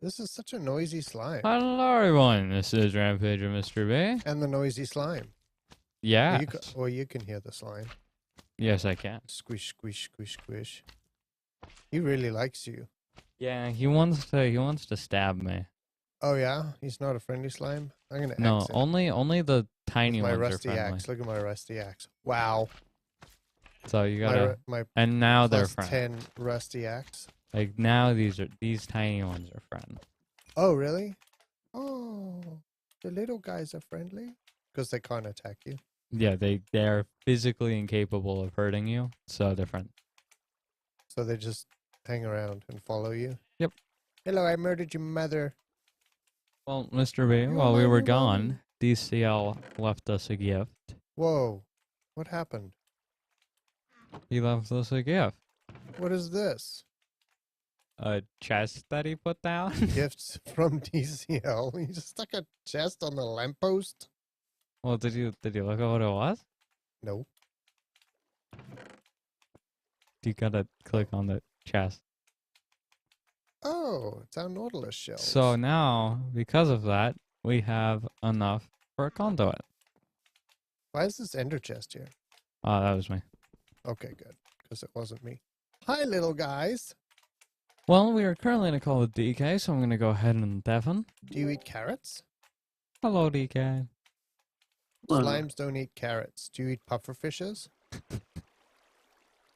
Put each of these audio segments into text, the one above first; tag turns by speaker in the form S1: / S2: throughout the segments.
S1: This is such a noisy slime.
S2: Hello, everyone. This is Rampage of Mr. B.
S1: And the noisy slime.
S2: Yes.
S1: Or you can hear the slime.
S2: Yes, I can.
S1: Squish, squish, squish, squish. He really likes you.
S2: Yeah, he wants to stab me.
S1: Oh yeah? He's not a friendly slime? I'm gonna
S2: No,
S1: axe him
S2: only the
S1: with
S2: tiny
S1: my
S2: ones are
S1: rusty
S2: friendly.
S1: axe. Look at my rusty axe. Wow.
S2: So you gotta,
S1: My
S2: and now they're
S1: plus
S2: friendly.
S1: 10 rusty axe.
S2: Like now these tiny ones are friendly.
S1: Oh really? Oh, the little guys are friendly? Because they can't attack you.
S2: Yeah, they're physically incapable of hurting you, so they're friendly.
S1: So they just hang around and follow you?
S2: Yep.
S1: Hello, I murdered your mother.
S2: Well, Mr. B,
S1: You're
S2: while
S1: my
S2: we were
S1: new
S2: gone,
S1: mommy.
S2: DCL left us a gift.
S1: Whoa. What happened?
S2: He left us a gift.
S1: What is this?
S2: A chest that he put down.
S1: Gifts from DCL. He just stuck a chest on the lamppost?
S2: Well, did you look at what it was?
S1: No.
S2: You gotta click on the chest.
S1: Oh, it's our Nautilus shells.
S2: So now, because of that, we have enough for a conduit.
S1: Why is this ender chest here?
S2: Oh, that was me.
S1: Okay, good. Because it wasn't me. Hi, little guys.
S2: Well, we are currently in a call with DK, so I'm gonna go ahead and Devon.
S1: Do you eat carrots?
S2: Hello, DK.
S1: Slimes don't eat carrots. Do you eat pufferfishes?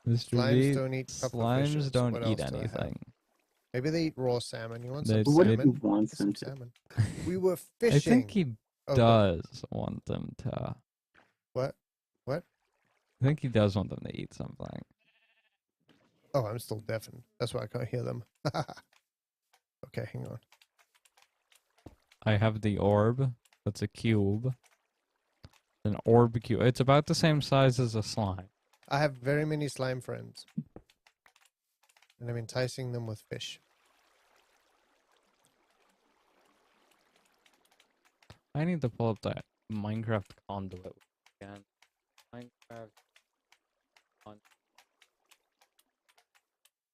S2: Mr.
S1: Slimes
S2: V,
S1: don't eat pufferfishes.
S2: slimes don't
S1: What
S2: eat
S1: else do I have?
S2: anything.
S1: Maybe they eat raw salmon. You want
S2: They
S1: some
S2: do.
S1: salmon?
S3: wants
S1: Get some
S3: them to.
S1: salmon. We were
S2: I
S1: fishing.
S2: think he
S1: Oh,
S2: does want them to.
S1: What? What?
S2: I think he does want them to eat something.
S1: Oh, I'm still deafened. That's why I can't hear them. Okay, hang on.
S2: I have the orb. That's a cube. An orb cube. It's about the same size as a slime.
S1: I have very many slime friends. And I'm enticing them with fish.
S2: I need to pull up that Minecraft conduit again. Minecraft conduit.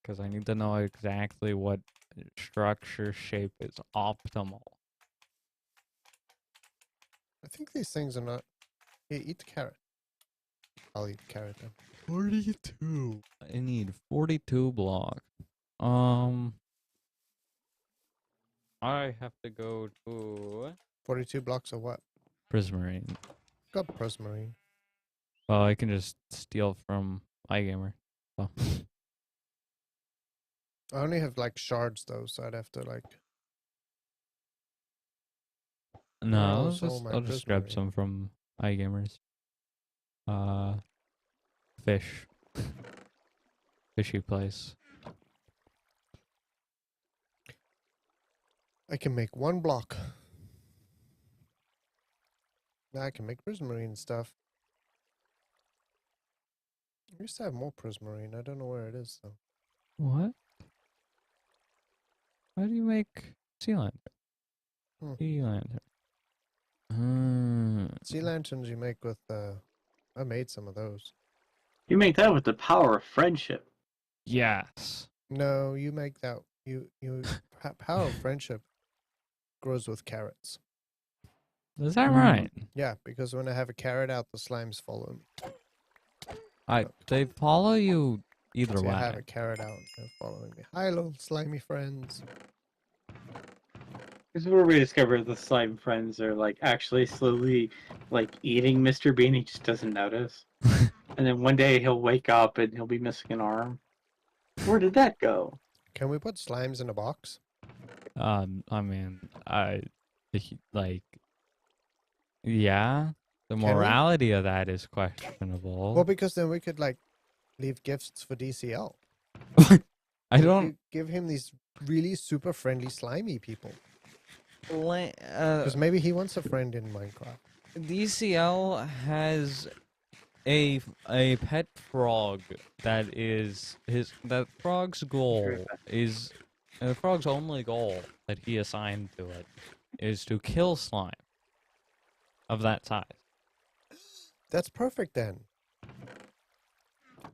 S2: Because I need to know exactly what structure shape is optimal.
S1: I think these things are not... Here, eat the carrot. I'll eat the carrot then.
S2: 42. I need 42 blocks. I have to go to
S1: 42 blocks of what?
S2: Prismarine.
S1: Got Prismarine.
S2: Well, I can just steal from iGamer. So.
S1: I only have like shards though, so I'd have to like...
S2: No,
S1: else all my
S2: I'll just grab
S1: Prismarine?
S2: some from iGamers. Fish. Fishy place.
S1: I can make one block. Now I can make Prismarine stuff. I used to have more Prismarine. I don't know where it is though.
S2: What? How do you make sea lantern?
S1: Hmm.
S2: Sea lantern.
S1: Sea lanterns you make with I made some of those.
S3: You make that with the power of friendship.
S2: Yes.
S1: No, you make that power of friendship grows with carrots.
S2: Is that right?
S1: Yeah, because when I have a carrot out, the slimes follow me.
S2: They follow you either
S1: See,
S2: way.
S1: I have a carrot out, they're following me. Hi, little slimy friends.
S3: This is where we discover the slime friends are like actually slowly like eating Mr. Bean. He just doesn't notice. And then one day he'll wake up and he'll be missing an arm. Where did that go?
S1: Can we put slimes in a box?
S2: I mean, yeah. The
S1: we?
S2: morality of that is questionable.
S1: Well, because then we could like leave gifts for DCL.
S2: I
S1: We
S2: don't.
S1: could give him these really super friendly slimy people. Because maybe he wants a friend in Minecraft.
S2: DCL has a pet frog that is that frog's goal is the frog's only goal that he assigned to it is to kill slime of that size.
S1: That's perfect then.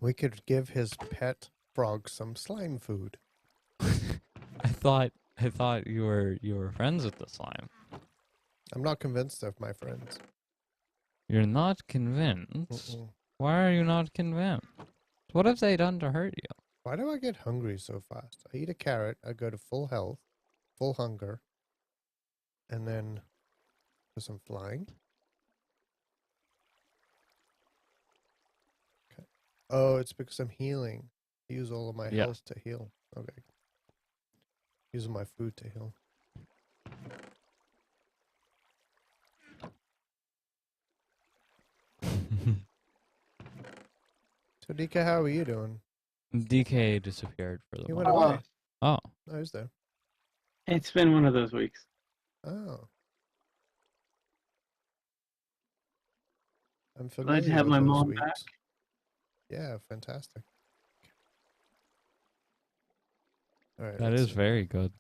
S1: We could give his pet frog some slime food.
S2: I thought I thought you were friends with the slime.
S1: I'm not convinced of my friends.
S2: You're not convinced?
S1: Mm-mm.
S2: Why are you not convinced? What have they done to hurt you?
S1: Why do I get hungry so fast? I eat a carrot, I go to full health, full hunger, and then do some flying. Okay. Oh, it's because I'm healing. I use all of my
S2: Yeah.
S1: health to heal. Okay. Using my food to heal. So DK, how are you doing?
S2: DK disappeared for the
S1: He went
S2: moment.
S1: away.
S2: Oh.
S1: Oh, he's there.
S3: It's been one of those weeks.
S1: Oh. I'm
S3: Glad to
S1: familiar
S3: have
S1: with
S3: my
S1: those
S3: mom
S1: weeks.
S3: back.
S1: Yeah, fantastic. All right,
S2: That
S1: let's
S2: is
S1: see.
S2: very good.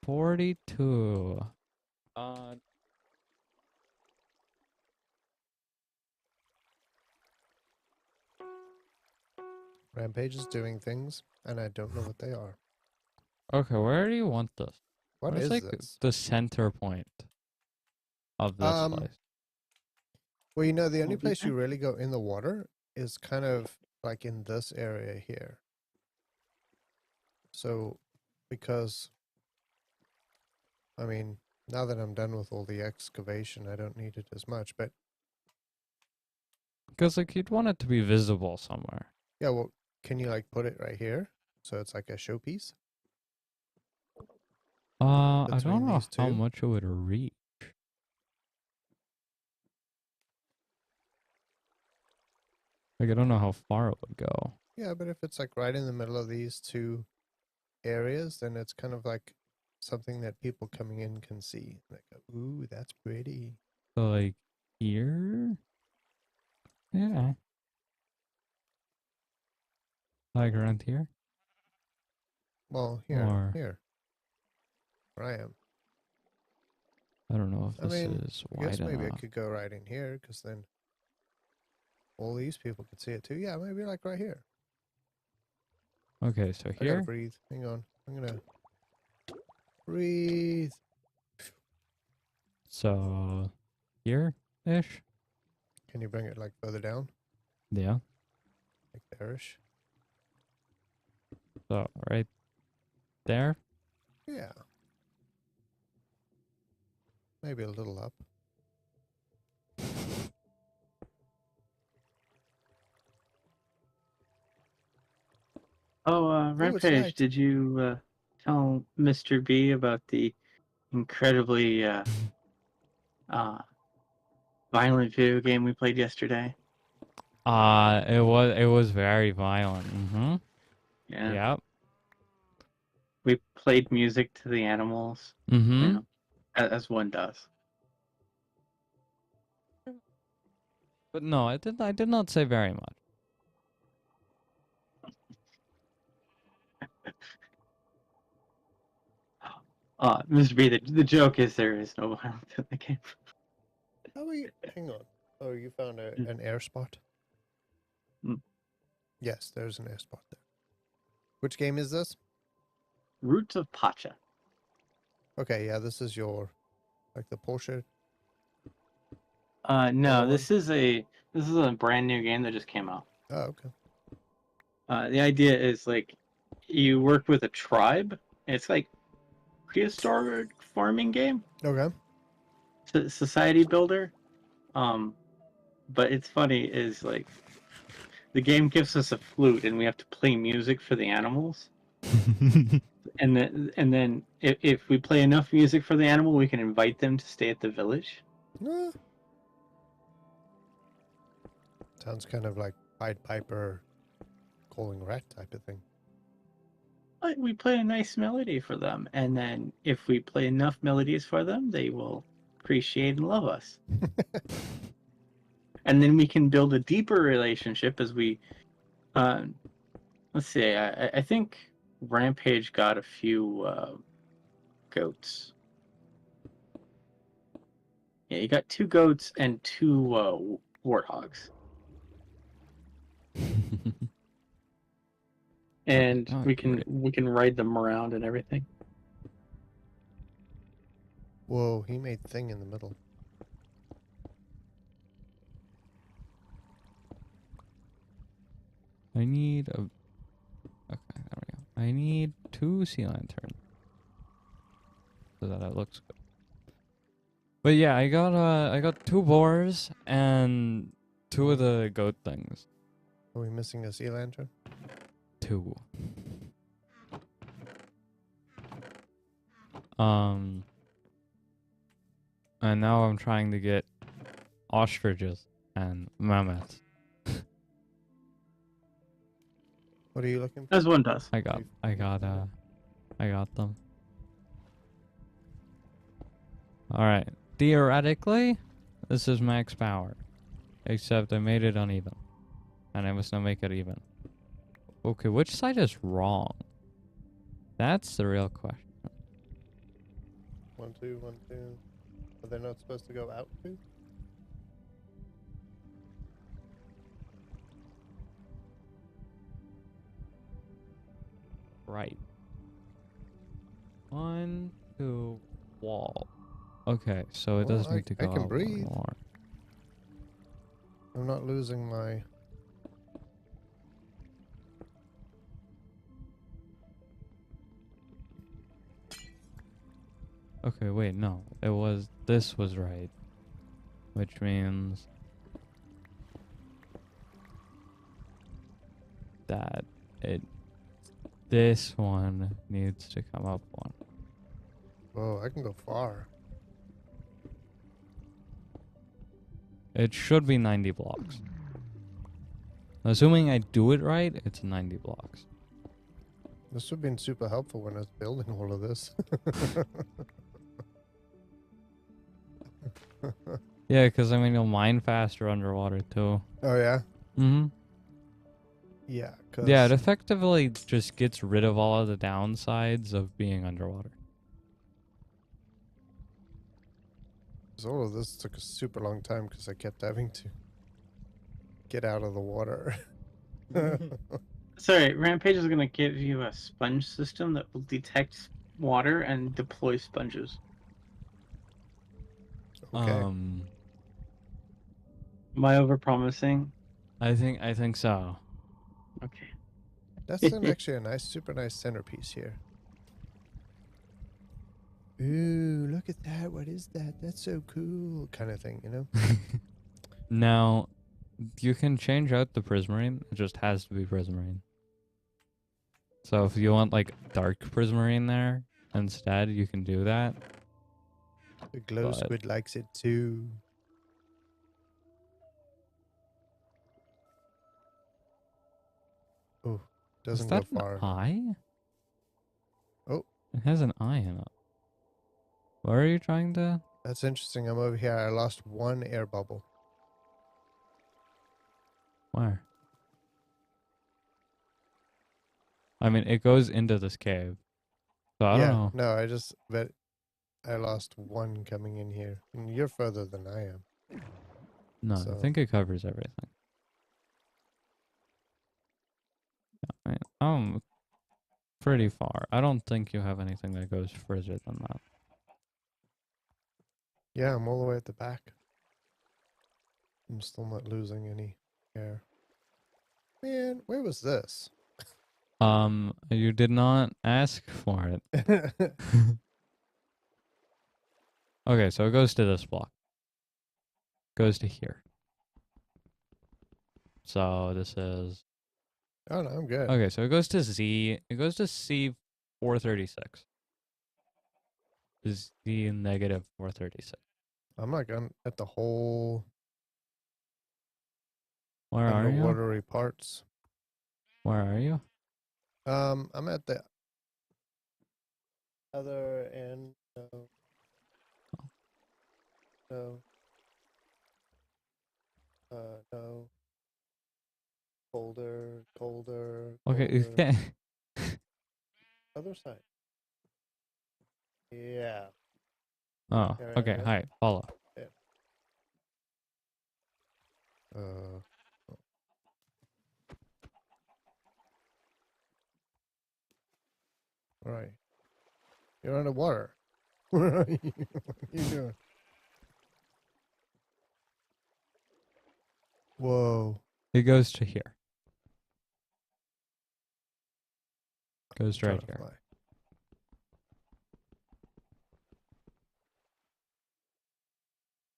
S2: 42.
S1: Rampage is doing things, and I don't know what they are.
S2: Okay, where do you want this?
S1: What
S2: Where's
S1: is
S2: like
S1: this?
S2: the center point of this place?
S1: Well, you know, the only
S3: What was
S1: place you
S3: that?
S1: really go in the water is kind of like in this area here. So, because, I mean, now that I'm done with all the excavation, I don't need it as much. But
S2: Because like you'd want it to be visible somewhere.
S1: yeah, well, can you like put it right here? So it's like a showpiece
S2: I
S1: between
S2: don't know
S1: these
S2: how
S1: two?
S2: much it would reach. Like I don't know how far it would go.
S1: Yeah, but if it's like right in the middle of these two areas, then it's kind of like something that people coming in can see. Like, ooh, that's pretty.
S2: So like here? Yeah. Like around here?
S1: Well, here,
S2: Or
S1: here, where I am.
S2: I don't know if
S1: I
S2: this
S1: mean,
S2: is
S1: I guess
S2: wide
S1: maybe I
S2: enough.
S1: could go right in here, because then all these people could see it too. Yeah, maybe like right here.
S2: Okay, so
S1: I gotta
S2: here?
S1: breathe. Hang on. I'm gonna breathe.
S2: So here-ish?
S1: Can you bring it like further down?
S2: Yeah.
S1: Like there-ish?
S2: So right there?
S1: Yeah. Maybe a little up.
S3: Oh,
S1: Ooh, it's
S3: Rampage,
S1: night.
S3: did you tell Mr. B about the incredibly violent video game we played yesterday?
S2: It was very violent. Mm-hmm.
S3: Yeah.
S2: Yep.
S3: We played music to the animals,
S2: Mm-hmm.
S3: you know, as one does.
S2: But no, I did not say very much.
S3: Mr. B, the joke is there is no violence in the game.
S1: How are you? Hang on. Oh, you found an air spot?
S3: Mm.
S1: Yes, there's an air spot there. Which game is this?
S3: Roots of Pacha.
S1: Okay, yeah, this is your, like the Porsche.
S3: No,
S1: one?
S3: this is a brand new game that just came out.
S1: Oh, okay.
S3: The idea is like you work with a tribe. It's like prehistoric farming game,
S1: Okay.
S3: society builder. But it's funny is like the game gives us a flute and we have to play music for the animals. And then if we play enough music for the animal, we can invite them to stay at the village.
S1: Ah. Sounds kind of like Pied Piper calling rat type of thing.
S3: But we play a nice melody for them, and then if we play enough melodies for them, they will appreciate and love us. And then we can build a deeper relationship as we let's see, I think Rampage got a few goats. Yeah, you got 2 goats and 2 warthogs. And
S2: Oh,
S3: we can
S2: great.
S3: ride them around and everything.
S1: Whoa, he made thing in the middle.
S2: I need a. Okay, there we go. I need 2 sea lanterns so that it looks good. But yeah, I got 2 boars and 2 of the goat things.
S1: Are we missing a sea lantern?
S2: 2. And now I'm trying to get ostriches and mammoths.
S1: What are you looking for?
S3: As one does.
S2: I got them. Alright. Theoretically, this is max power. Except I made it uneven. And I must now make it even. Okay, which side is wrong? That's the real question.
S1: 1, 2, 1, 2. Are they not supposed to go out too?
S2: Right. 1, 2, wall. Okay, so it
S1: Well,
S2: does need to
S1: I
S2: go
S1: can
S2: out
S1: breathe.
S2: more.
S1: I'm not losing my...
S2: Okay, wait, no. This was right. Which means that this one needs to come up 1.
S1: Whoa, I can go far.
S2: It should be 90 blocks. Assuming I do it right, it's 90 blocks.
S1: This would have been super helpful when I was building all of this.
S2: Yeah, because I mean, you'll mine faster underwater too.
S1: Oh, yeah?
S2: Mm-hmm.
S1: Yeah, cause
S2: Yeah, it effectively just gets rid of all of the downsides of being underwater.
S1: all of this took a super long time because I kept having to get out of the water.
S3: Sorry, Rampage is going to give you a sponge system that will detect water and deploy sponges.
S1: Okay.
S3: Am I overpromising?
S2: I think so.
S3: Okay.
S1: That's actually a nice, super nice centerpiece here. Ooh, look at that. What is that? That's so cool. Kind of thing, you know?
S2: Now, you can change out the prismarine. It just has to be prismarine. So if you want like dark prismarine there instead, you can do that.
S1: The glow
S2: But-
S1: squid likes it too. Oh, doesn't
S2: Is
S1: go
S2: that
S1: far.
S2: an eye?
S1: Oh.
S2: It has an eye in it. Where are you trying to?
S1: That's interesting. I'm over here. I lost one air bubble.
S2: Where? I mean, it goes into this cave. So I don't know.
S1: No, but I lost one coming in here. And you're further than I am.
S2: No,
S1: So-
S2: I think it covers everything. Yeah, I'm pretty far. I don't think you have anything that goes further than that.
S1: Yeah, I'm all the way at the back. I'm still not losing any air. Man, where was this?
S2: You did not ask for it. Okay, so it goes to this block. Goes to here. So this is
S1: Oh, no, I'm good.
S2: okay. So it goes to Z. It goes to C 436. Is Z negative 436?
S1: I'm like at the whole
S2: Where are you?
S1: underwatery parts.
S2: Where are you?
S1: I'm at the other end. No. No. No. Colder.
S2: Okay, you
S1: colder.
S2: can't.
S1: Other side. Yeah.
S2: Oh,
S1: Yeah,
S2: okay.
S1: yeah.
S2: Hi, follow.
S1: All right. You're underwater. Where are you? What are you doing? Whoa.
S2: It goes to here. Goes
S1: Trying
S2: right
S1: to
S2: here.
S1: fly.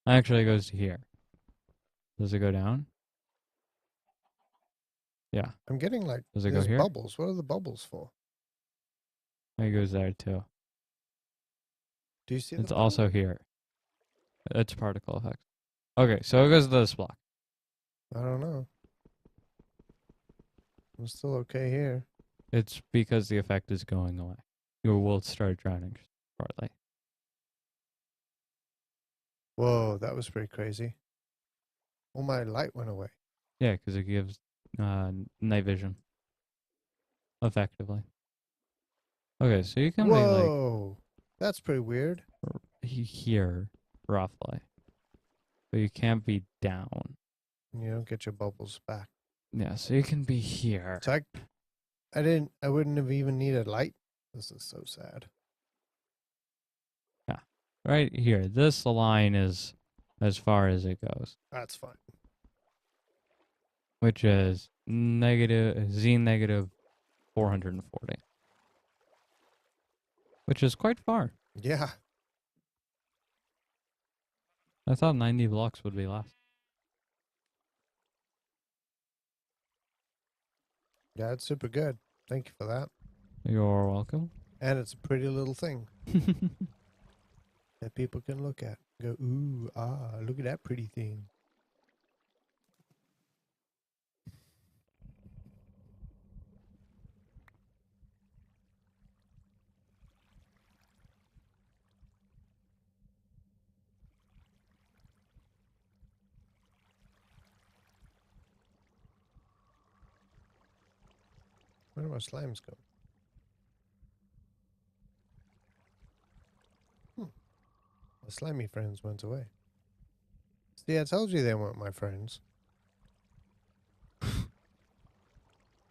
S2: Actually, it goes to here. Does it go down? Yeah.
S1: I'm getting like
S2: Does it go
S1: there's
S2: here?
S1: bubbles. What are the bubbles for?
S2: It goes there too.
S1: Do you see
S2: It's
S1: the
S2: also here. It's particle effects. Okay, so it goes to this block.
S1: I don't know. I'm still okay here.
S2: It's because the effect is going away. Your world started drowning shortly.
S1: Whoa, that was pretty crazy. Oh, my light went away.
S2: Yeah, because it gives night vision. Effectively. Okay, so you can be like
S1: Whoa, that's pretty weird.
S2: here, roughly. But you can't be down.
S1: You don't get your bubbles back.
S2: Yeah, so you can be here.
S1: So I wouldn't have even needed light. This is so sad.
S2: Right here. This line is as far as it goes.
S1: That's fine.
S2: Which is Z negative 440. Which is quite far.
S1: Yeah.
S2: I thought 90 blocks would be less.
S1: Yeah, it's super good. Thank you for that.
S2: You're welcome.
S1: And it's a pretty little thing that people can look at. Go, ooh, ah, look at that pretty thing. Where do my slimes go? My slimy friends went away. See, I told you they weren't my friends.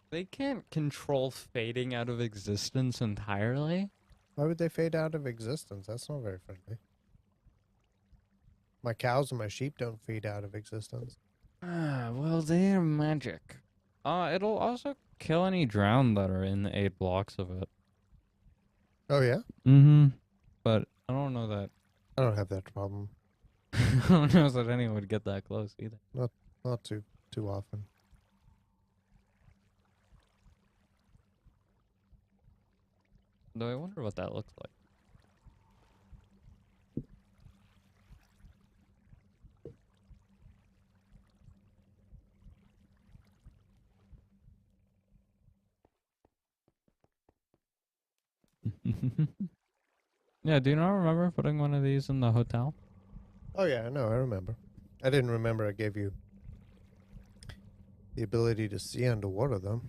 S2: They can't control fading out of existence entirely.
S1: Why would they fade out of existence? That's not very friendly. My cows and my sheep don't fade out of existence.
S2: Ah, well, they're magic. It'll also kill any drowned that are in the 8 blocks of it.
S1: Oh, yeah?
S2: Mm-hmm. But I don't know that.
S1: I don't have that problem.
S2: I don't know that anyone would get that close either.
S1: Not too often.
S2: Though I wonder what that looks like. Yeah, do you not remember putting one of these in the hotel?
S1: Oh, yeah, I remember. I didn't remember I gave you the ability to see underwater, though.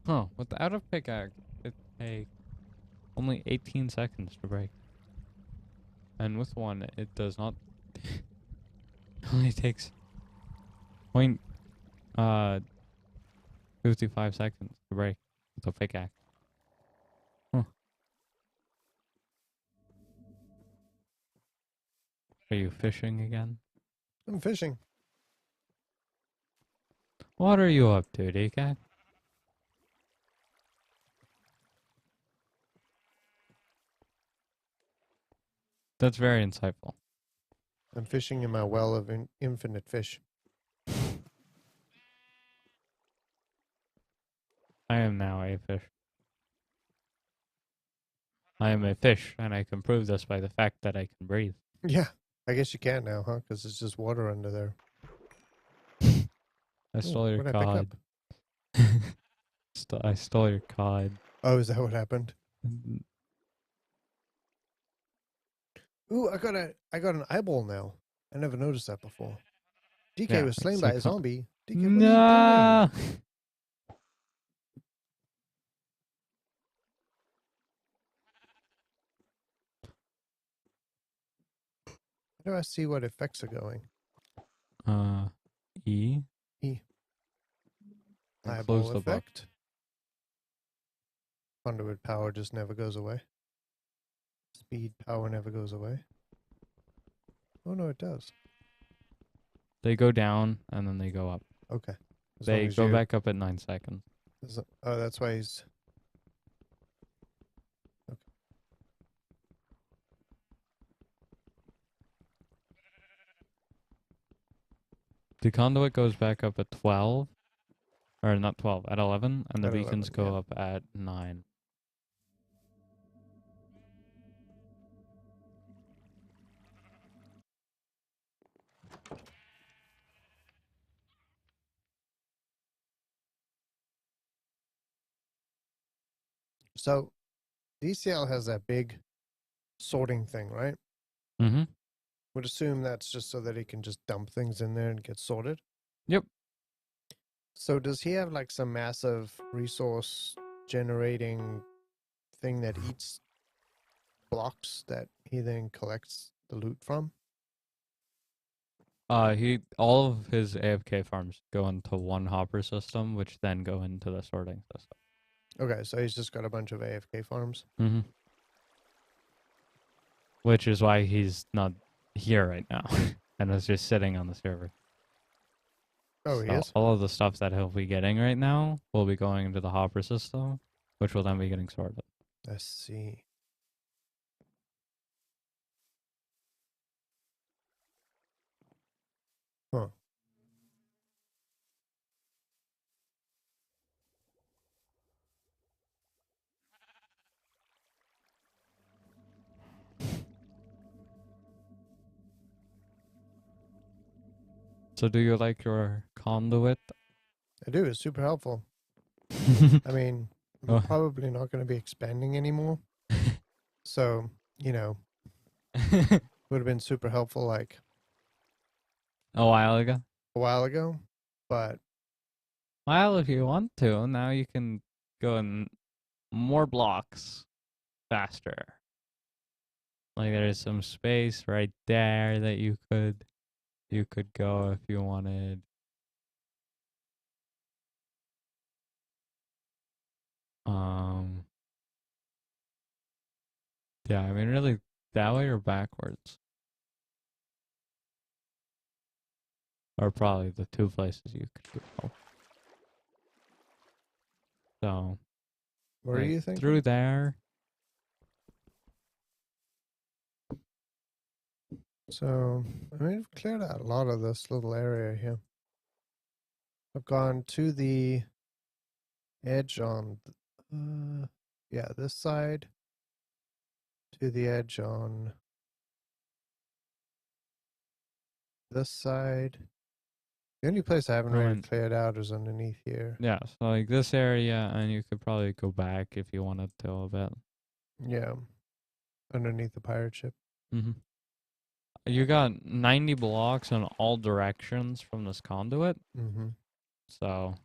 S2: Huh, without a pickaxe, it takes only 18 seconds to break. And with one, it does not. It only takes 55 seconds to break with a pickaxe. Huh. Are you fishing again?
S1: I'm fishing.
S2: What are you up to, DK? That's very insightful.
S1: I'm fishing in my well of infinite fish.
S2: I am now a fish. I am a fish, and I can prove this by the fact that I can breathe.
S1: Yeah, I guess you can now, huh? Because it's just water under there.
S2: I stole your
S1: what'd I pick
S2: cod.
S1: up?
S2: I stole your cod.
S1: Oh, is that what happened? Ooh, I got an eyeball now. I never noticed that before. DK
S2: Yeah,
S1: was slain
S2: it's
S1: by
S2: like
S1: a zombie. DK, what
S2: No.
S1: are you doing? How do I see what effects are going?
S2: E.
S1: E.
S2: And
S1: Eyeball
S2: close the book.
S1: effect. Conduit power just never goes away. Speed power never goes away. Oh no, it does.
S2: They go down and then they go up.
S1: Okay. As
S2: They
S1: long as
S2: go
S1: you-
S2: back up at 9 seconds.
S1: Oh, that's why he's. Okay.
S2: The conduit goes back up at 12. Or not 12, at 11. And the
S1: At
S2: beacons
S1: 11,
S2: go
S1: yeah.
S2: up at 9.
S1: So, DCL has that big sorting thing, right?
S2: Mm-hmm.
S1: Would assume that's just so that he can just dump things in there and get sorted.
S2: Yep.
S1: So does he have like some massive resource generating thing that eats blocks that he then collects the loot from?
S2: All of his AFK farms go into one hopper system, which then go into the sorting system.
S1: Okay, so he's just got a bunch of AFK farms.
S2: Mm-hmm. Which is why he's not here right now, and is just sitting on the server.
S1: Oh, he
S2: So
S1: is?
S2: all of the stuff that he'll be getting right now will be going into the hopper system, which will then be getting sorted.
S1: I see. Huh.
S2: So do you like your conduit?
S1: I do. It's super helpful. I mean, we're
S2: Oh.
S1: probably not going to be expanding anymore. So, you know, would have been super helpful like
S2: A while ago?
S1: a while ago. But
S2: Well, if you want to, now you can go in more blocks faster. Like there's some space right there that you could go if you wanted. Yeah, I mean really that way or backwards. Are probably the two places you could go. So
S1: what are
S2: like,
S1: you thinking?
S2: through there.
S1: So, I mean, I've cleared out a lot of this little area here. I've gone to the edge on, yeah, this side, to the edge on this side. The only place I haven't really
S2: Right.
S1: cleared out is underneath here.
S2: Yeah, so like this area, and you could probably go back if you wanted to a bit.
S1: Yeah, underneath the pirate ship.
S2: Mm-hmm. You got 90 blocks in all directions from this conduit,
S1: Mm-hmm.
S2: so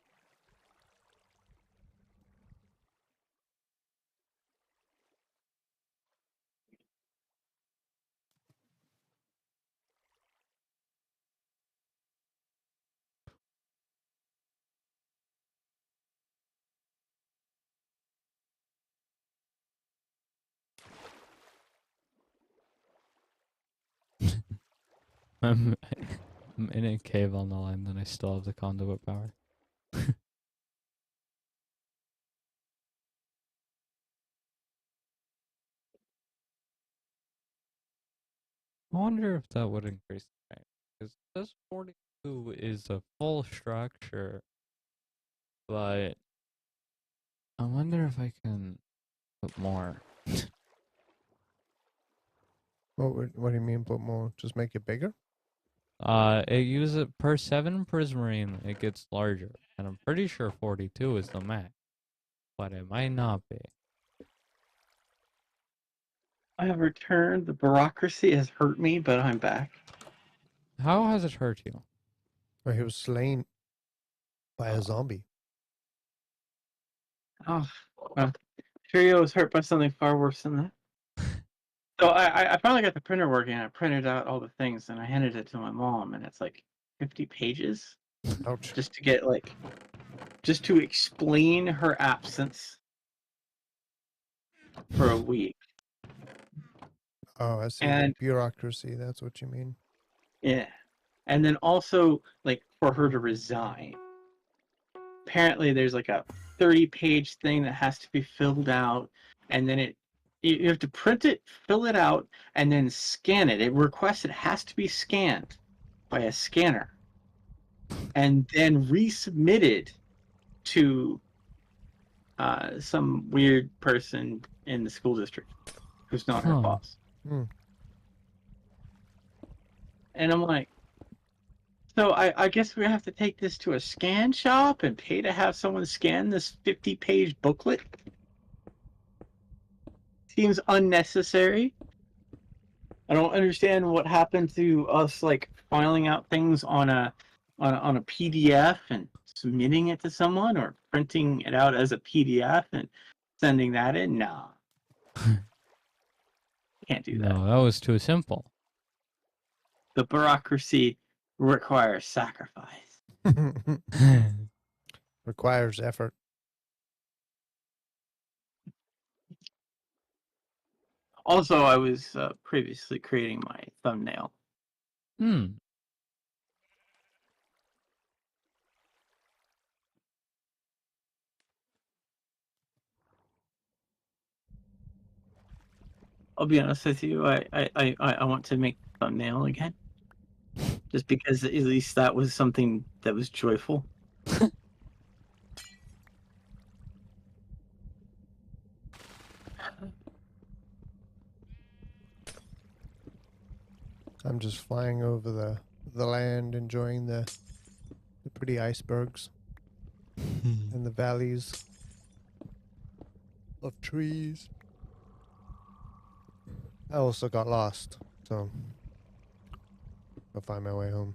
S2: I'm in a cave on the line, then I still have the conduit power. I wonder if that would increase the range, because this 42 is a full structure, but I wonder if I can put more.
S1: What do you mean put more? Just make it bigger?
S2: It uses per 7 prismarine, it gets larger, and I'm pretty sure 42 is the max, but it might not be.
S3: I have returned. The bureaucracy has hurt me, but I'm back.
S2: How has it hurt you?
S1: Or he was slain by a zombie.
S3: Oh, well, Furio was hurt by something far worse than that. So I finally got the printer working. I printed out all the things and I handed it to my mom, and it's like 50 pages
S1: Ouch.
S3: just to get just to explain her absence for a week.
S1: Oh, I see. The
S3: And
S1: bureaucracy. That's what you mean.
S3: yeah. And then also, like, for her to resign. Apparently, there's like a 30-page thing that has to be filled out, and then you have to print it, fill it out, and then scan it. It requests it has to be scanned by a scanner, and then resubmitted to some weird person in the school district who's not her
S2: Huh.
S3: boss.
S1: Hmm.
S3: And I'm like, so I guess we have to take this to a scan shop and pay to have someone scan this 50-page booklet? Seems unnecessary. I don't understand what happened to us like filing out things on a PDF and submitting it to someone, or printing it out as a PDF and sending that in. Nah, can't do that.
S2: No, that was too simple.
S3: The bureaucracy requires sacrifice.
S1: Requires effort.
S3: Also, I was previously creating my thumbnail.
S2: Hmm.
S3: I'll be honest with you. I want to make thumbnail again, just because at least that was something that was joyful.
S1: I'm just flying over the land, enjoying the pretty icebergs and the valleys of trees. I also got lost, so I'll find my way home.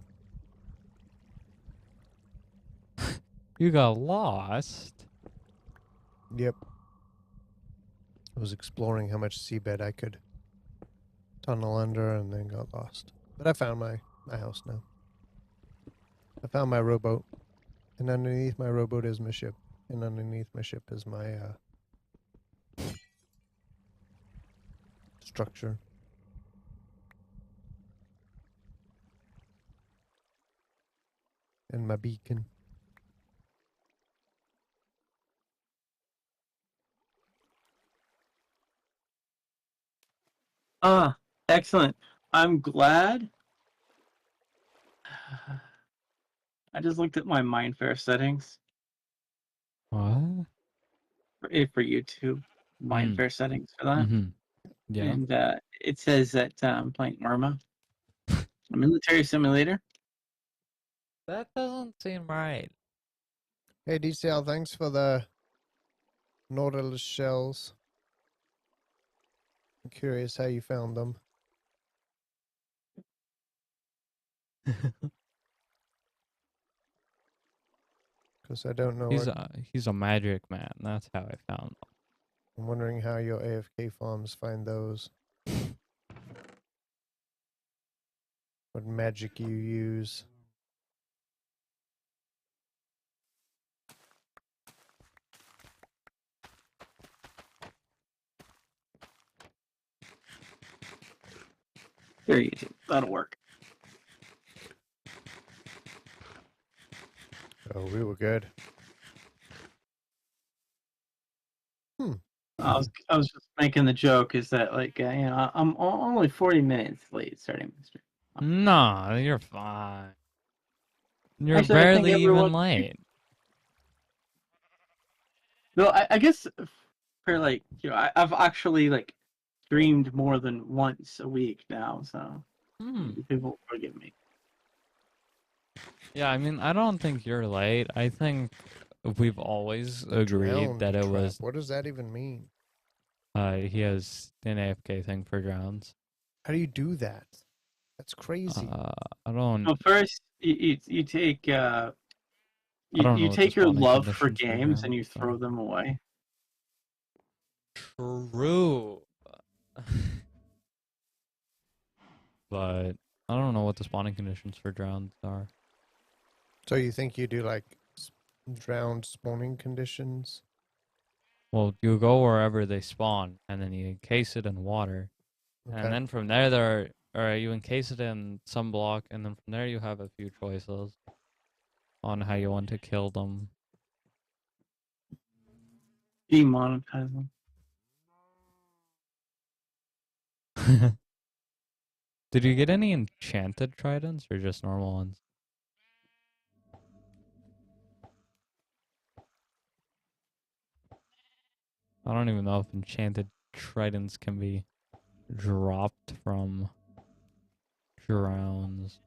S2: You got lost?
S1: Yep. I was exploring how much seabed I could tunnel under and then got lost. But I found my house now. I found my rowboat. And underneath my rowboat is my ship. And underneath my ship is my structure. And my beacon.
S3: Ah, excellent. I'm glad. I just looked at my Mindfair settings
S2: What?
S3: for YouTube. Mindfair settings for that.
S2: Mm-hmm. Yeah.
S3: And it says that I'm playing Arma, a military simulator.
S2: That doesn't seem right.
S1: Hey DCL, thanks for the Nautilus shells. I'm curious how you found them. Because I don't know what...
S2: He's a magic man. That's how I found him.
S1: I'm wondering how your AFK farms find those. What magic you use.
S3: Very easy. That'll work.
S1: Oh, we were good.
S3: I was just making the joke is that like I'm only 40 minutes late starting the stream.
S2: No, you're fine. You're
S3: Actually, I think
S2: barely even
S3: everyone-
S2: late.
S3: No, I guess for like I've actually like streamed more than once a week now, so people forgive me.
S2: Yeah, I mean, I don't think you're late. I think we've always agreed
S1: Drowned
S2: that it
S1: trap.
S2: was.
S1: What does that even mean?
S2: He has an AFK thing for drowns.
S1: How do you do that? That's crazy.
S2: I don't.
S3: Well, first you take
S2: I don't know
S3: you
S2: what
S3: take
S2: the
S3: your
S2: spawning
S3: love for
S2: conditions for
S3: games and you
S2: drowns are.
S3: throw them away.
S2: True. But I don't know what the spawning conditions for drowns are.
S1: So you think you do like drowned spawning conditions?
S2: Well, you go wherever they spawn, and then you encase it in water,
S1: Okay.
S2: and then from there, or you encase it in some block, and then from there you have a few choices on how you want to kill them.
S3: Demonetize them.
S2: Did you get any enchanted tridents or just normal ones? I don't even know if enchanted tridents can be dropped from drowns.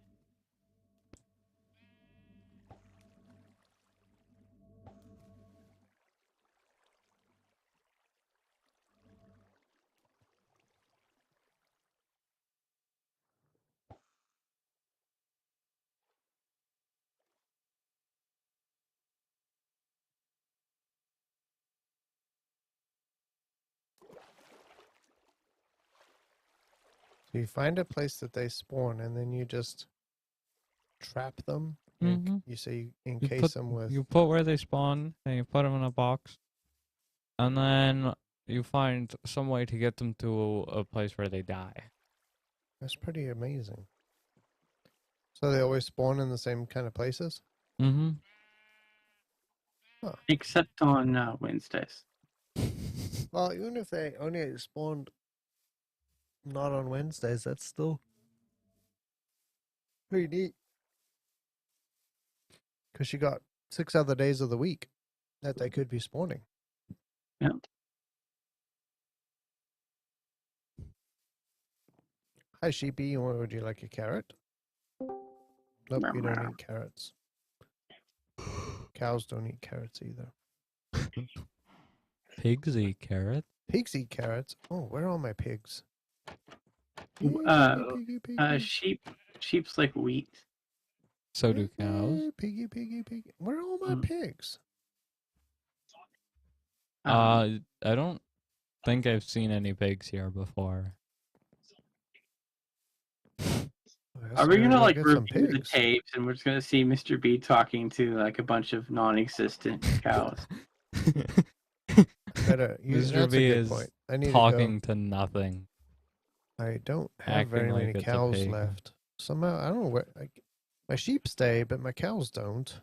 S1: So you find a place that they spawn, and then you just trap them. And
S2: Mhm.
S1: you say you
S2: You
S1: encase
S2: put
S1: them with.
S2: you put where they spawn, and you put them in a box, and then you find some way to get them to a place where they die.
S1: That's pretty amazing. So they always spawn in the same kind of places.
S2: Mm-hmm.
S3: Except on Wednesdays.
S1: Well, even if they only spawned not on Wednesdays, that's still pretty neat. Because you got 6 other days of the week that they could be spawning.
S3: Yeah.
S1: Hi, Sheepy. Would you like a carrot? Nope, you don't eat carrots. Cows don't eat carrots either.
S2: Pigs eat carrots.
S1: Pigs eat carrots. Oh, where are all my pigs?
S3: Sheep's like wheat.
S2: So do cows.
S1: Piggy, piggy, piggy. Where are all my pigs?
S2: I don't think I've seen any pigs here before.
S3: Are we gonna like
S1: get some
S3: review the
S1: pigs?
S3: tapes and we're just gonna see Mr. B talking to like a bunch of non-existent cows?
S1: Better.
S2: Mr.
S1: That's
S2: B
S1: a good
S2: is
S1: point. I need
S2: talking
S1: to
S2: to nothing.
S1: go. I don't have
S2: Acting
S1: very
S2: like
S1: many
S2: it's a
S1: cows
S2: pig.
S1: left. Somehow I don't know where. My sheep stay, but my cows don't.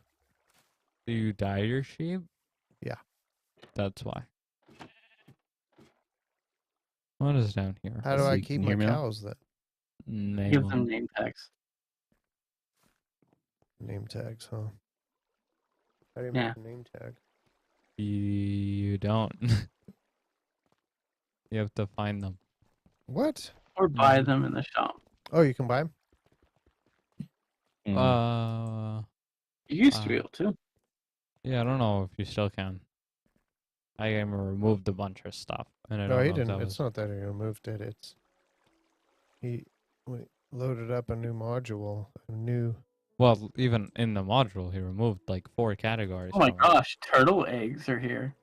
S2: Do you dye your sheep?
S1: Yeah.
S2: That's why. What is down here?
S1: How do I
S4: You
S1: keep
S4: can
S1: my
S4: hear me now?
S1: cows then?
S2: Name
S3: Give
S2: them.
S3: them name tags.
S1: Name tags, huh? How do you
S3: Yeah.
S1: make a name tag?
S2: You don't. You have to find them.
S1: What?
S3: Or buy
S2: Mhm.
S3: them in the shop.
S1: Oh, you can buy them?
S3: You used to
S2: Uh,
S3: be able to.
S2: yeah, I don't know if you still can. I removed a bunch of stuff, and I
S1: No,
S2: don't
S1: he
S2: know if
S1: didn't.
S2: that
S1: It's
S2: was.
S1: not that he removed it. It's he loaded up a new module, a new.
S2: Well, even in the module, he removed like 4 categories.
S3: Oh my
S2: from
S3: gosh, turtle eggs are here.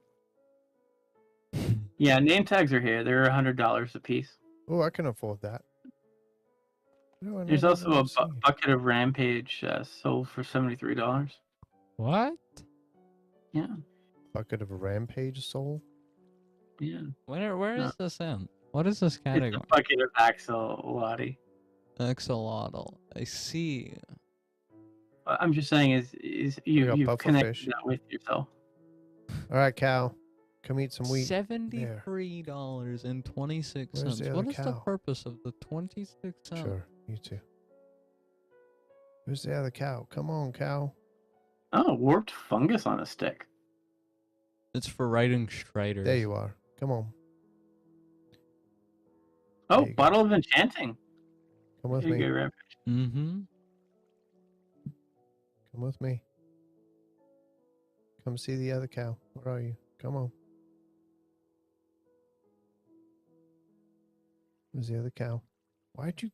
S2: it.
S3: Yeah, name tags are here. They're $100 a piece.
S1: Oh, I can afford that. No,
S3: There's also a bucket of Rampage sold for $73.
S2: What?
S3: Yeah,
S1: bucket of rampage soul.
S3: yeah.
S2: Where
S3: No.
S2: is this in? What is this
S3: It's
S2: category?
S3: a bucket of axolotl.
S2: Axolotl. I see.
S3: I'm just saying is
S1: We got
S3: you've connected
S1: pufferfish.
S3: that with yourself.
S1: All right, cow, come eat some wheat. There.
S2: $73.26.
S1: Where's the other
S2: What is the
S1: cow?
S2: purpose of the 26 cents?
S1: Sure, you too. Where's the other cow? Come on, cow.
S3: Oh, warped fungus on a stick.
S2: It's for writing striders.
S1: There you are. Come on.
S3: Oh,
S1: There you go.
S3: bottle of enchanting.
S1: Come with
S3: Here you
S1: me.
S3: go, Rampage.
S2: Mm-hmm.
S1: Come with me. Come see the other cow. Where are you? Come on. Where's the other cow? Why'd you?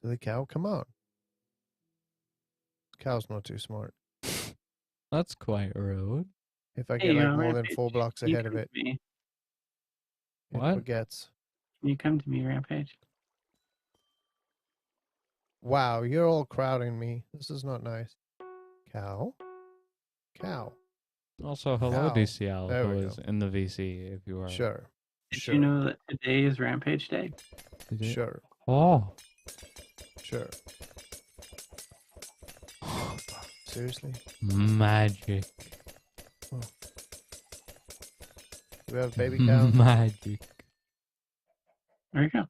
S1: Silly cow, come on. Cow's not too smart.
S2: That's quite rude.
S1: If I
S3: Hey,
S1: get like more than
S3: Rampage,
S1: 4 blocks
S3: can you
S1: ahead of
S3: come
S1: it,
S3: to me?
S1: it
S2: What?
S1: forgets.
S3: Can you come to me, Rampage?
S1: Wow, you're all crowding me. This is not nice. Cow? Cow.
S2: Also, hello
S1: Cow.
S2: DCL,
S1: There
S2: who
S1: we
S2: is
S1: go.
S2: in the VC if you are.
S1: Sure.
S3: Did
S1: Sure.
S3: you know that today is Rampage Day?
S2: Did you-
S1: Sure.
S2: Oh.
S1: Sure. Seriously?
S2: Magic.
S1: Do we have a baby cow?
S2: Magic.
S3: There you go.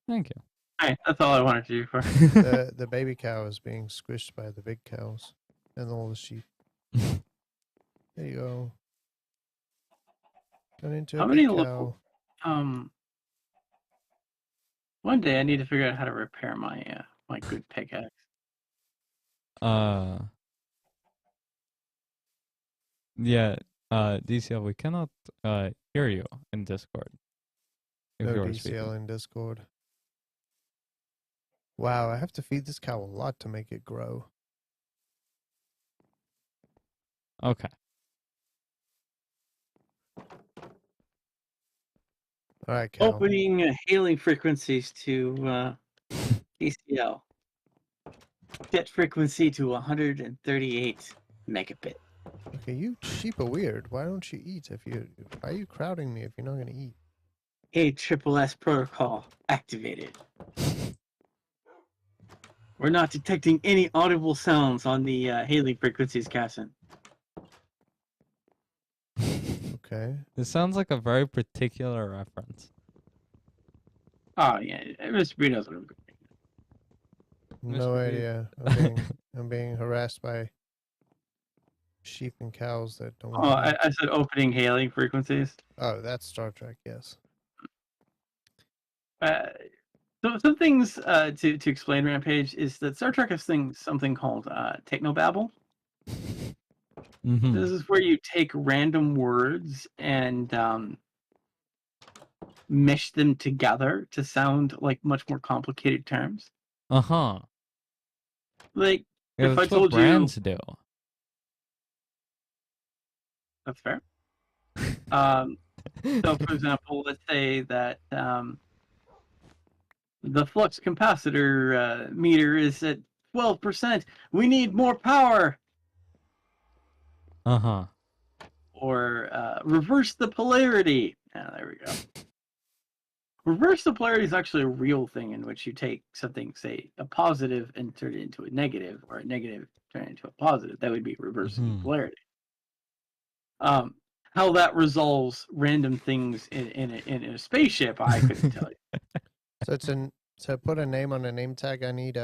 S2: Thank you.
S3: Alright, that's all I wanted to do for.
S1: The baby cow is being squished by the big cows and all the sheep. There you go. Turn into
S3: How
S1: a
S3: many
S1: big
S3: little-
S1: cow.
S3: One day I need to figure out how to repair my my good pickaxe.
S2: Yeah, DCL, we cannot hear you in Discord. If
S1: No
S2: you are
S1: DCL
S2: speaking.
S1: in Discord. Wow, I have to feed this cow a lot to make it grow.
S2: Okay.
S1: All right, cow.
S3: Opening hailing frequencies to ACL. Set frequency to 138 megabit.
S1: Okay, you sheep are weird. Why don't you eat if you? Why are you crowding me if you're not gonna eat?
S3: ASSS protocol activated. We're not detecting any audible sounds on the hailing frequencies, Casson.
S1: Okay.
S2: This sounds like a very particular reference.
S3: Oh yeah, Mr. B knows what I'm doing.
S1: No
S2: Mr. B.
S1: idea. I'm being harassed by sheep and cows that don't.
S3: Oh, I said opening hailing frequencies.
S1: Oh, that's Star Trek. Yes.
S3: So some things to explain Rampage is that Star Trek has something called technobabble.
S2: Mm-hmm.
S3: This is where you take random words and mesh them together to sound like much more complicated terms.
S2: Uh-huh.
S3: Like
S2: Yeah,
S3: if I
S2: that's what
S3: told you,
S2: brands do.
S3: that's fair. So, for example, let's say that the flux capacitor meter is at 12%. We need more power.
S2: Uh-huh.
S3: Or reverse the polarity. Ah, there we go. Reverse the polarity is actually a real thing in which you take something, say, a positive and turn it into a negative, or a negative turn it into a positive. That would be reversing
S2: Mhm.
S3: polarity. How that resolves random things in a spaceship, I couldn't tell you.
S1: So it's to put a name on a name tag. I need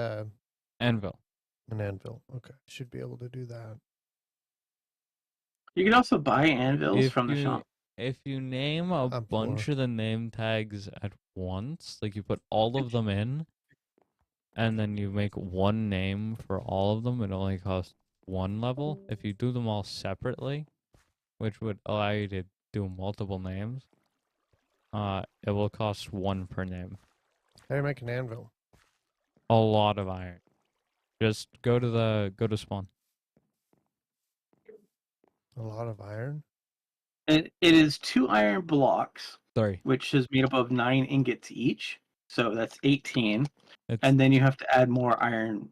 S2: Anvil.
S1: an anvil. Okay, should be able to do that.
S3: You can also buy anvils
S2: If
S3: from the
S2: you
S3: shop.
S2: if you name a
S1: I'm
S2: bunch
S1: poor.
S2: of the name tags at once, like you put all of them in, and then you make one name for all of them, it only costs one level. If you do them all separately, which would allow you to do multiple names, it will cost one per name.
S1: How do you make an anvil?
S2: A lot of iron. Just go to spawn.
S1: A lot of iron.
S3: And it is 2 iron blocks,
S2: 3.
S3: which is made up of 9 ingots each. So that's 18.
S2: It's
S3: And then you have to add more iron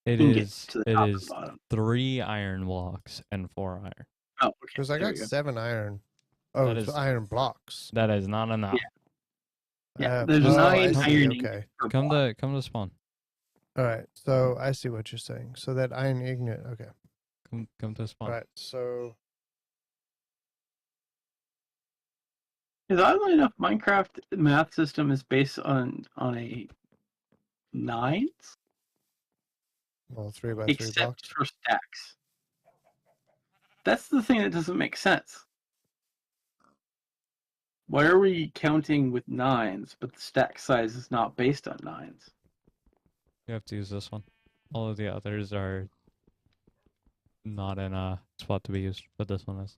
S3: ingots to the
S2: it
S3: top and
S2: is
S3: bottom.
S2: 3 iron blocks and 4 iron.
S3: Oh, okay.
S1: Because I
S3: there we
S1: got
S3: go.
S1: 7 iron. Oh,
S2: That
S1: it's
S2: is-
S1: iron blocks.
S2: That is not enough.
S3: Yeah, there's
S1: oh, I
S3: 9
S1: see,
S3: iron
S1: okay.
S3: ingots per
S2: Come
S3: block.
S2: to spawn.
S1: All right. So I see what you're saying. So that iron ignorant. Okay.
S2: Come to spawn.
S1: All right. So
S3: Because oddly enough, Minecraft math system is based on a 9s,
S1: well, 3x3
S3: except
S1: blocks.
S3: for stacks. That's the thing that doesn't make sense. Why are we counting with 9s, but the stack size is not based on 9s?
S2: You have to use this one. All of the others are not in a spot to be used, but this one is.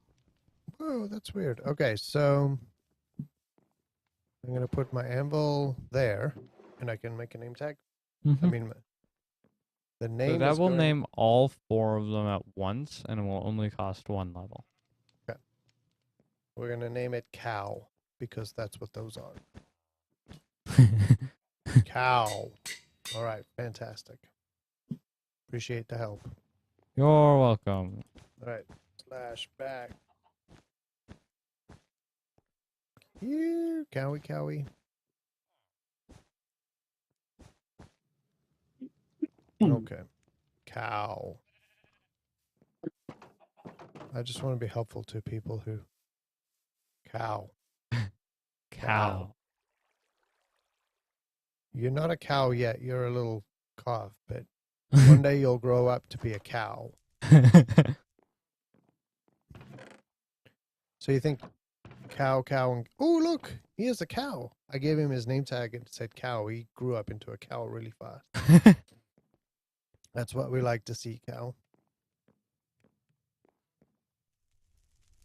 S1: Whoa, that's weird. Okay, so I'm gonna put my anvil there, and I can make a name tag. I mean, the
S2: So
S1: name.
S2: that
S1: is
S2: will
S1: going-
S2: name all 4 of them at once, and it will only cost 1 level.
S1: We're gonna name it cow because that's what those are. Cow. All right, fantastic. Appreciate the help.
S2: You're welcome.
S1: All right, Flashback. Here, cowie, cowie. Okay. Cow. I just want to be helpful to people who. Cow.
S2: Cow.
S1: You're not a cow yet. You're a little calf, but one day you'll grow up to be a cow. So you think cow, and oh look, he is a cow. I gave him his name tag and it said cow. He grew up into a cow really fast. That's what we like to see, cow.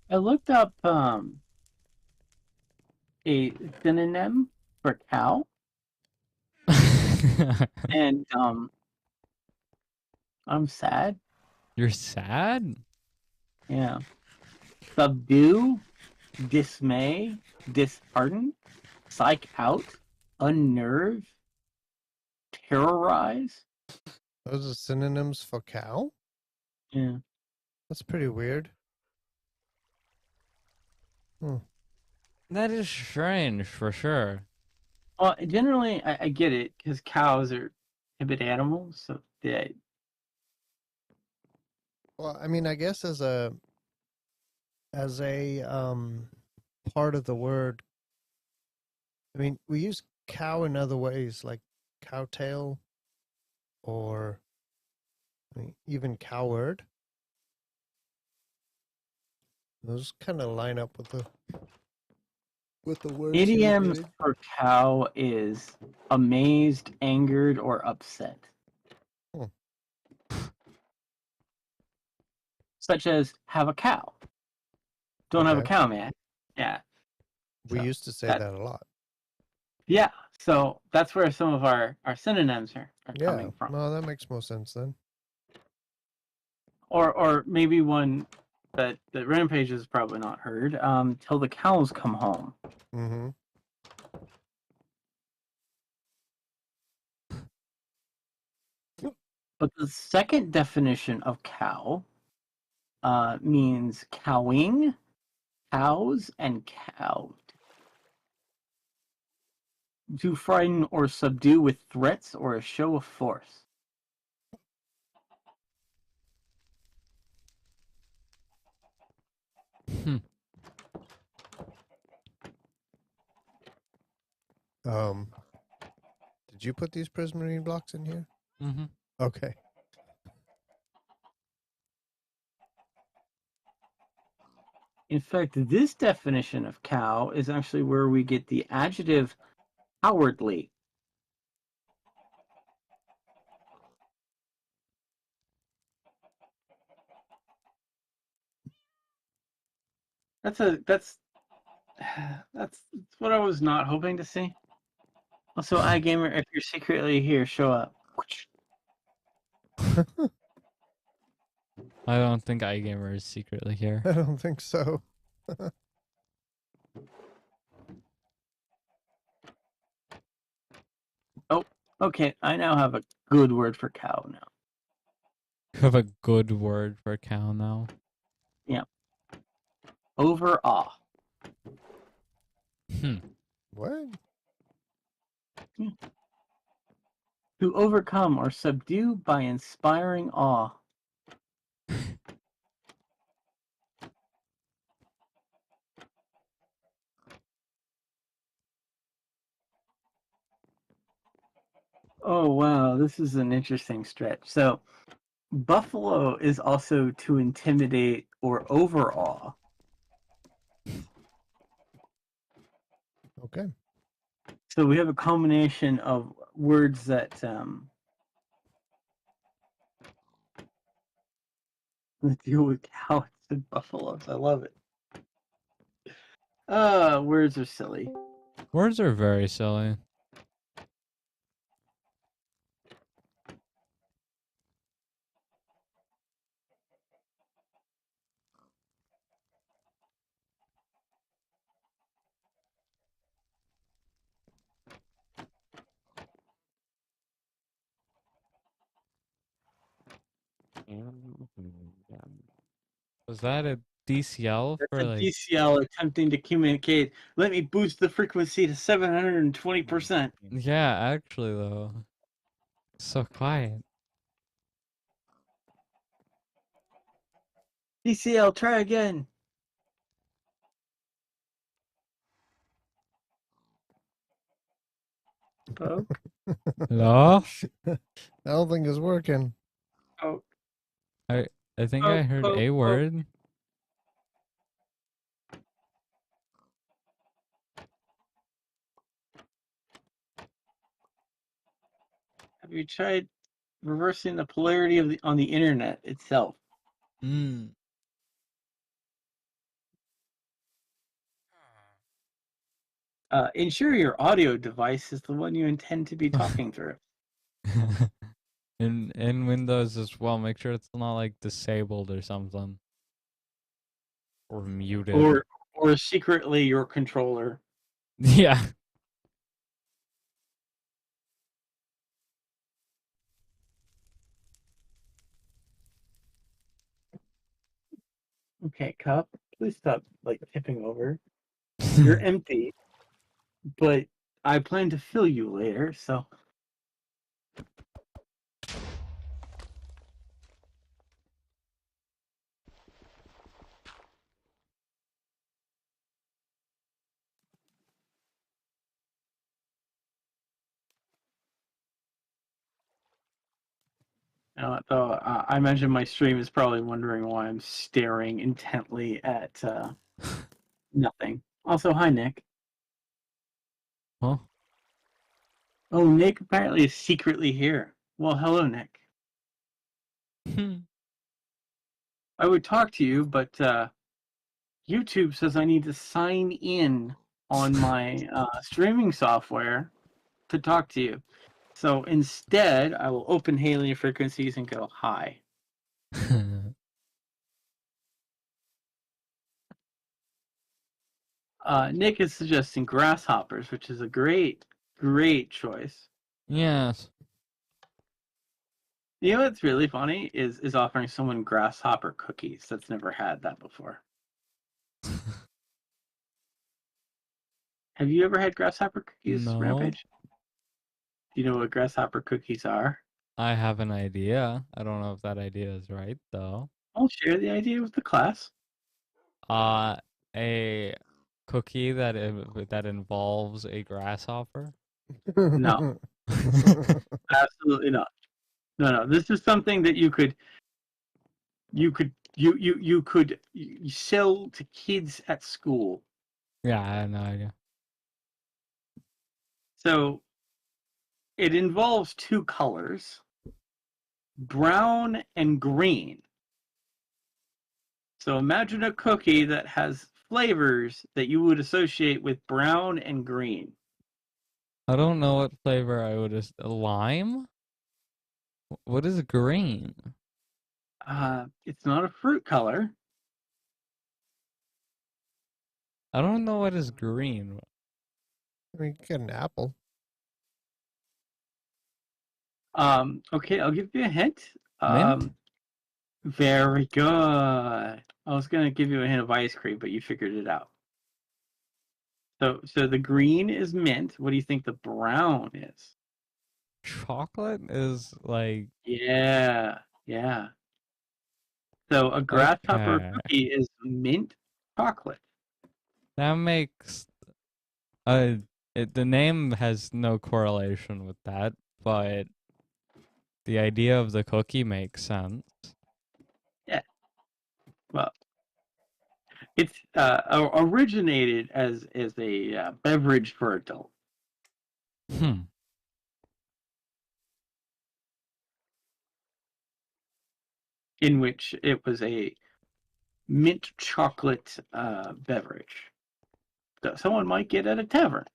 S3: I looked up a synonym for cow, and I'm sad.
S2: You're sad?
S3: Yeah. Subdue, dismay, dishearten, psych out, unnerve, terrorize.
S1: Those are synonyms for cow?
S3: Yeah.
S1: That's pretty weird.
S2: That is strange for sure.
S3: Well, generally, I get it because cows are timid animals, so they.
S1: Well, I mean, I guess as a part of the word, I mean, we use cow in other ways, like cowtail, or I mean, even coward. Those kind of line up with the words.
S3: Idioms for cow is amazed, angered, or upset.
S1: Hmm.
S3: Such as have a cow. Don't have a
S1: Okay.
S3: cow, man. Yeah.
S1: We
S3: So
S1: used to say
S3: that-
S1: that a lot.
S3: Yeah. So that's where some of our synonyms are
S1: Yeah.
S3: coming from.
S1: No, that makes more sense then.
S3: Or maybe one that Rampage has probably not heard. Till the cows come home.
S1: Mm-hmm.
S3: But the second definition of cow means cowing, cows, and cowed. To frighten or subdue with threats or a show of force.
S2: Hmm.
S1: Did you put these prismarine blocks in here?
S2: Mm-hmm.
S1: Okay.
S3: In fact, this definition of cow is actually where we get the adjective cowardly. That's what I was not hoping to see. Also, iGamer, if you're secretly here, show up.
S2: I don't think iGamer is secretly here.
S1: I don't think so.
S3: Oh, okay. I now have a good word for cow now.
S2: You have a good word for cow now.
S3: Overawe.
S2: Hmm.
S1: What?
S3: To overcome or subdue by inspiring awe. Oh, wow. This is an interesting stretch. So, buffalo is also to intimidate or overawe.
S1: Okay.
S3: So we have a combination of words that deal with cows and buffaloes. I love it. Words are silly.
S2: Words are very silly. Was that a DCL
S3: That's
S2: for
S3: a
S2: like?
S3: DCL attempting to communicate. Let me boost the frequency to 720%.
S2: Yeah, actually though, so quiet.
S3: DCL, try again. Poke.
S2: Hello?
S1: I don't think it's working.
S3: Poke.
S2: I think I
S3: Poke,
S2: heard
S3: poke,
S2: a
S3: poke.
S2: word.
S3: Have you tried reversing the polarity of on the internet itself?
S2: Hmm.
S3: Ensure your audio device is the one you intend to be talking through.
S2: In Windows as well, make sure it's not like disabled or something. Or muted.
S3: Or secretly your controller.
S2: Yeah.
S3: Okay, cup, please stop like tipping over. You're empty, but I plan to fill you later, so though I imagine my stream is probably wondering why I'm staring intently at nothing. Also, hi Nick.
S2: Huh?
S3: Oh, Nick apparently is secretly here. Well, hello, Nick. I would talk to you, but YouTube says I need to sign in on my streaming software to talk to you. So instead, I will open Haley frequencies and go hi. Nick is suggesting grasshoppers, which is a great choice.
S2: Yes.
S3: You know what's really funny is offering someone grasshopper cookies that's never had that before. Have you ever had grasshopper cookies,
S2: No.
S3: Rampage? Do you know what grasshopper cookies are?
S2: I have an idea. I don't know if that idea is right though.
S3: I'll share the idea with the class.
S2: A cookie that that involves a grasshopper.
S3: No, absolutely not. No. This is something that you could sell to kids at school.
S2: Yeah, I have no idea.
S3: So it involves two colors, brown and green. So imagine a cookie that has flavors that you would associate with brown and green.
S2: I don't know what flavor I would lime? What is green?
S3: It's not a fruit color.
S2: I don't know what is green.
S1: I mean, you get an apple.
S3: Okay, I'll give you a hint.
S2: Mint?
S3: Very good. I was gonna give you a hint of ice cream, but you figured it out. So the green is mint. What do you think the brown is?
S2: Chocolate is like
S3: Yeah. So a grasshopper
S2: okay.
S3: cookie is mint chocolate.
S2: That makes the name has no correlation with that, but the idea of the cookie makes sense.
S3: Yeah. Well, it's originated as a beverage for adults. In which it was a mint chocolate beverage that someone might get at a tavern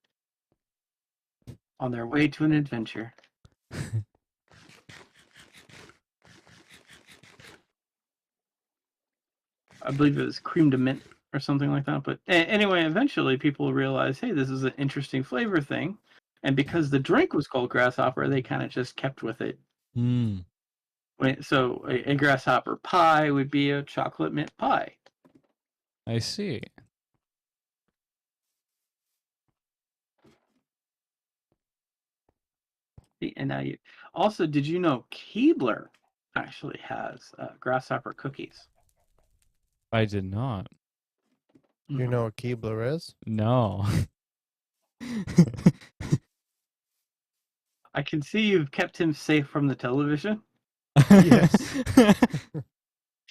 S3: on their way to an adventure. I believe it was cream de mint or something like that. But anyway, eventually people realized, hey, this is an interesting flavor thing. And because the drink was called grasshopper, they kind of just kept with it. So a grasshopper pie would be a chocolate mint pie.
S2: I see.
S3: And now you also, did you know Keebler actually has grasshopper cookies?
S2: I did not.
S1: You know what Keebler is?
S2: No.
S3: I can see you've kept him safe from the television.
S1: Yes.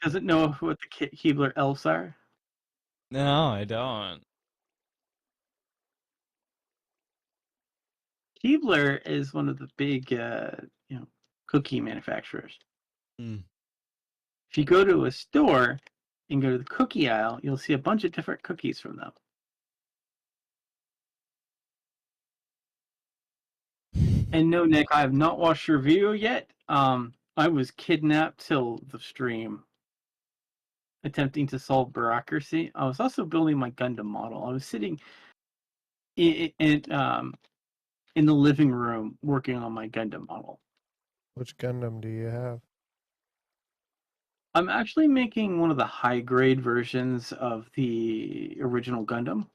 S3: Doesn't know what the Keebler elves are.
S2: No, I don't.
S3: Keebler is one of the big, cookie manufacturers.
S2: Mm.
S3: If you go to a store and go to the cookie aisle, you'll see a bunch of different cookies from them. And no, Nick, I have not watched your video yet. I was kidnapped till the stream, attempting to solve bureaucracy. I was also building my Gundam model. I was sitting in the living room working on my Gundam model.
S1: Which Gundam do you have?
S3: I'm actually making one of the high grade versions of the original Gundam.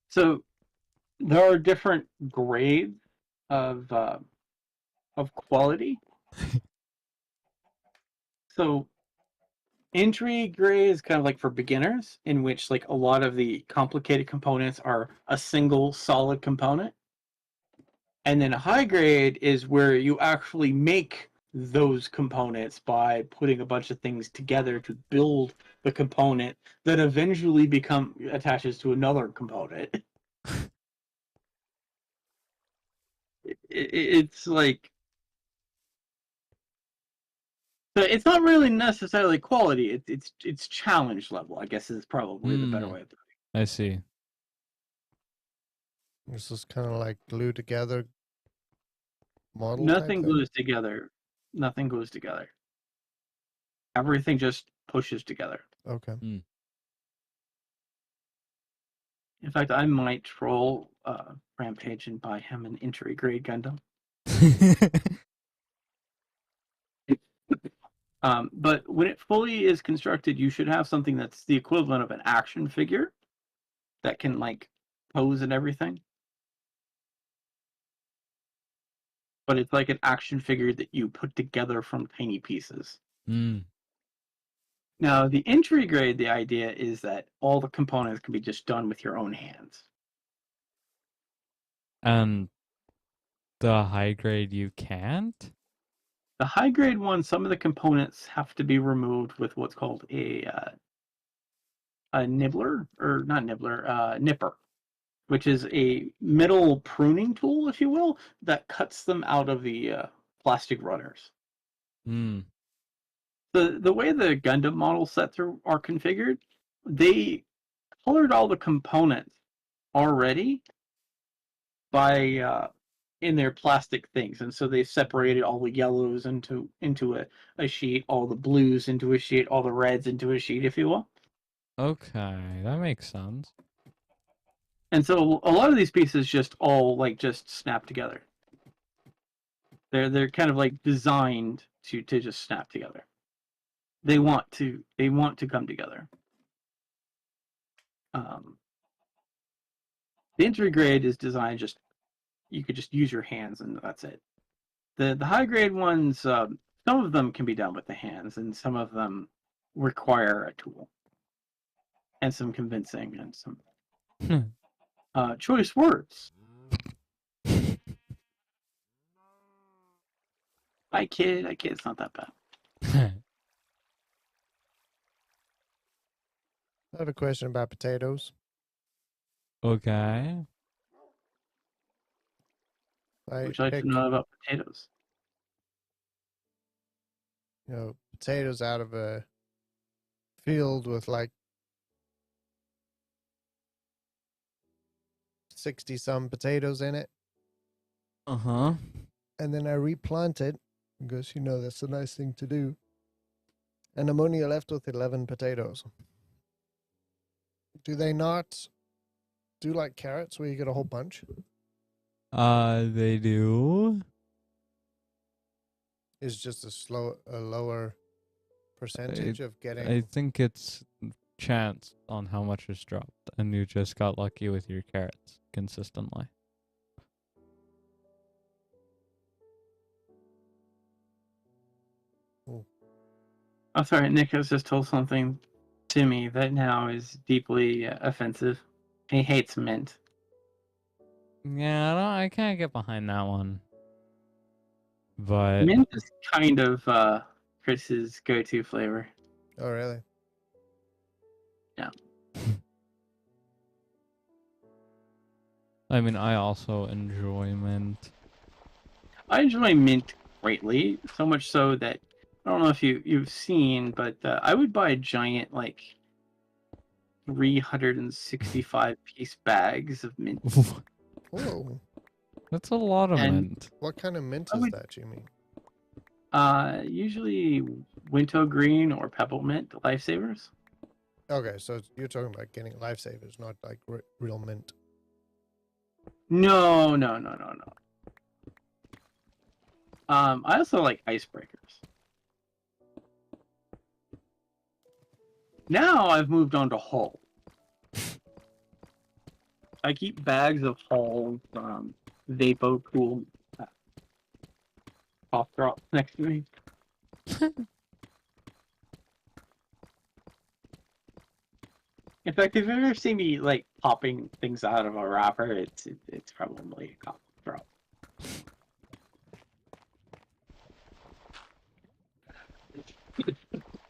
S3: So there are different grades of quality. So entry grade is kind of like for beginners, in which like a lot of the complicated components are a single solid component. And then a high grade is where you actually make those components by putting a bunch of things together to build the component that eventually attaches to another component. It's like, so it's not really necessarily quality. It's challenge level, I guess, is probably the better way of putting it.
S2: I see.
S1: This is kind of like glue together model.
S3: Nothing
S1: type thing?
S3: glues together. Nothing glues together. Everything just pushes together.
S1: Okay.
S3: In fact, I might troll Rampage and buy him an entry grade Gundam. But when it fully is constructed, you should have something that's the equivalent of an action figure that can like pose and everything. But it's like an action figure that you put together from tiny pieces.
S2: Mm.
S3: Now, the entry grade, the idea is that all the components can be just done with your own hands.
S2: And the high grade you can't?
S3: The high grade one, some of the components have to be removed with what's called a nibbler, or not nibbler, nipper, which is a metal pruning tool, if you will, that cuts them out of the plastic runners.
S2: Mm.
S3: The way the Gundam model sets are configured, they colored all the components already by in their plastic things, and so they separated all the yellows into a sheet, all the blues into a sheet, all the reds into a sheet, if you will.
S2: Okay, that makes sense.
S3: And so a lot of these pieces just snap together. They're kind of like designed to just snap together. They want to come together. The entry grade is designed you could just use your hands and that's it. The high grade ones, some of them can be done with the hands, and some of them require a tool and some convincing and some choice words. I kid, it's not that bad.
S1: I have a question about potatoes.
S2: Okay.
S3: Would you like to know about potatoes?
S1: Potatoes out of a field with like 60 some potatoes in it.
S2: Uh-huh.
S1: And then I replant it because that's a nice thing to do. And I'm only left with 11 potatoes. Do they not do like carrots where you get a whole bunch?
S2: They do.
S1: is just a lower percentage of
S2: I
S1: getting.
S2: think it's chance on how much is dropped, and you just got lucky with your carrots consistently.
S3: I'm sorry, Nick has just told something to me that now is deeply offensive. He hates mint.
S2: Yeah, I can't get behind that one. But
S3: Mint is kind of Chris's go-to flavor.
S1: Oh, really?
S2: I mean, I also enjoy mint.
S3: I enjoy mint greatly, so much so that I don't know if you've seen, but I would buy giant 365-piece bags of mint.
S1: Whoa.
S2: That's a lot of
S3: And
S2: mint.
S1: What kind of mint
S3: I
S1: is
S3: would
S1: that, Jimmy?
S3: usually wintergreen or peppermint lifesavers.
S1: Okay, so you're talking about getting lifesavers, not like real mint.
S3: No. I also like icebreakers. Now I've moved on to Hull. I keep bags of Hull Vapo Cool cough drops next to me. In fact, if you ever see me popping things out of a wrapper, it's probably a cough drop.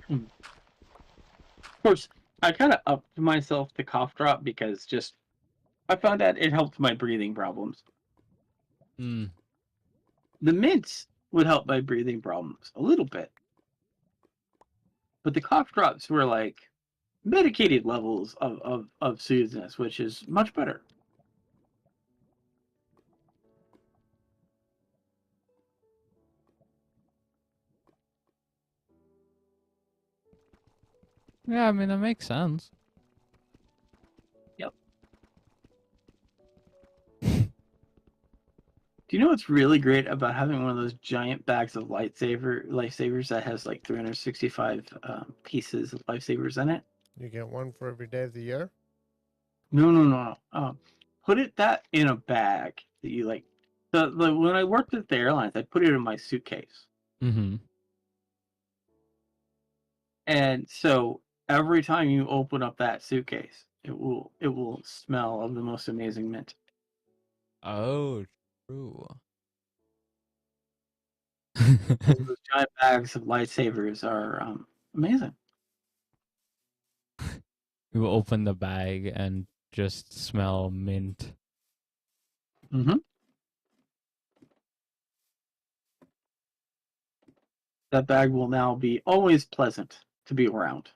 S3: Of course, I kind of upped myself to cough drop because I found out it helped my breathing problems.
S2: Hmm.
S3: The mints would help my breathing problems a little bit, but the cough drops were medicated levels of soothingness, which is much better.
S2: Yeah, I mean, that makes sense.
S3: Yep. Do you know what's really great about having one of those giant bags of lifesavers that has 365 pieces of lifesavers in it?
S1: You get one for every day of the year?
S3: No. Put that in a bag that you like. When I worked at the airlines, I put it in my suitcase,
S2: Mm-hmm.
S3: and so every time you open up that suitcase, it will smell of the most amazing mint.
S2: Oh, true.
S3: Those giant bags of lightsabers are amazing.
S2: You open the bag and just smell mint.
S3: Mm-hmm. That bag will now be always pleasant to be around.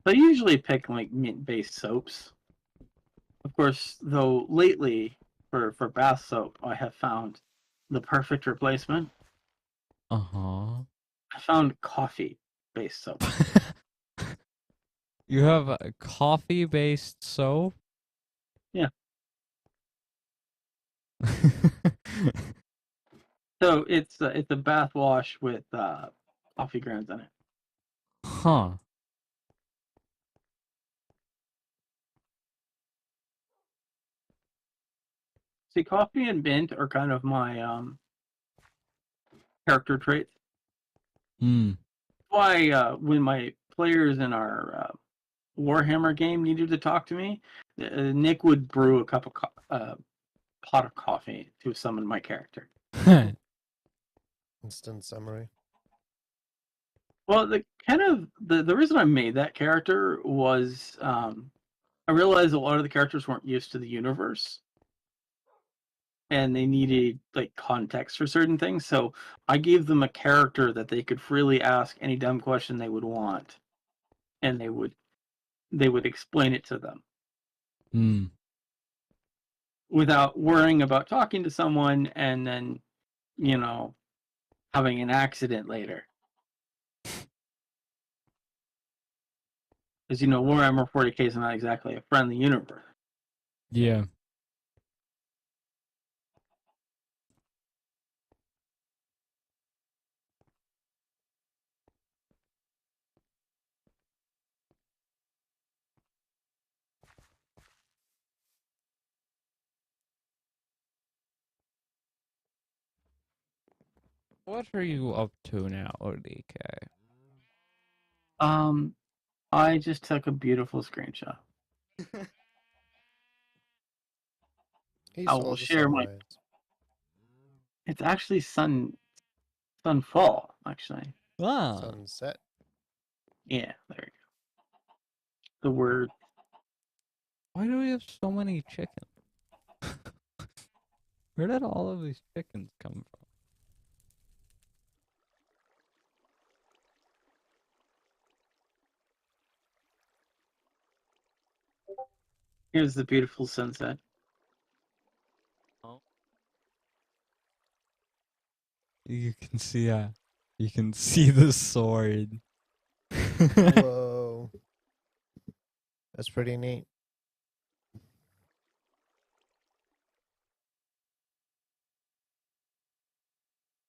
S3: I usually pick mint-based soaps. Of course, though lately for bath soap, I have found the perfect replacement.
S2: Uh-huh.
S3: I found coffee-based soap.
S2: You have a coffee-based soap?
S3: Yeah. So it's a bath wash with coffee grounds in it.
S2: Huh.
S3: See, coffee and mint are kind of my character traits.
S2: Hmm.
S3: Why when my players in our Warhammer game needed to talk to me, Nick would brew a pot of coffee to summon my character.
S1: Instant summary.
S3: Well, the reason I made that character was I realized a lot of the characters weren't used to the universe, and they needed context for certain things. So I gave them a character that they could freely ask any dumb question they would want, and they would explain it to them
S2: Hmm.
S3: without worrying about talking to someone and then having an accident later. Because Warhammer 40K is not exactly a friendly universe.
S2: Yeah. What are you up to now, DK?
S3: I just took a beautiful screenshot.
S1: He
S3: I
S1: saw
S3: will
S1: the
S3: share my.
S1: sunrise.
S3: It's actually sunfall. Actually,
S2: Ah,
S1: Sunset.
S3: yeah. There you go. The word.
S2: why do we have so many chickens? Where did all of these chickens come from?
S3: Here's the beautiful sunset.
S2: You can see, you can see the sword.
S1: Whoa. That's pretty neat.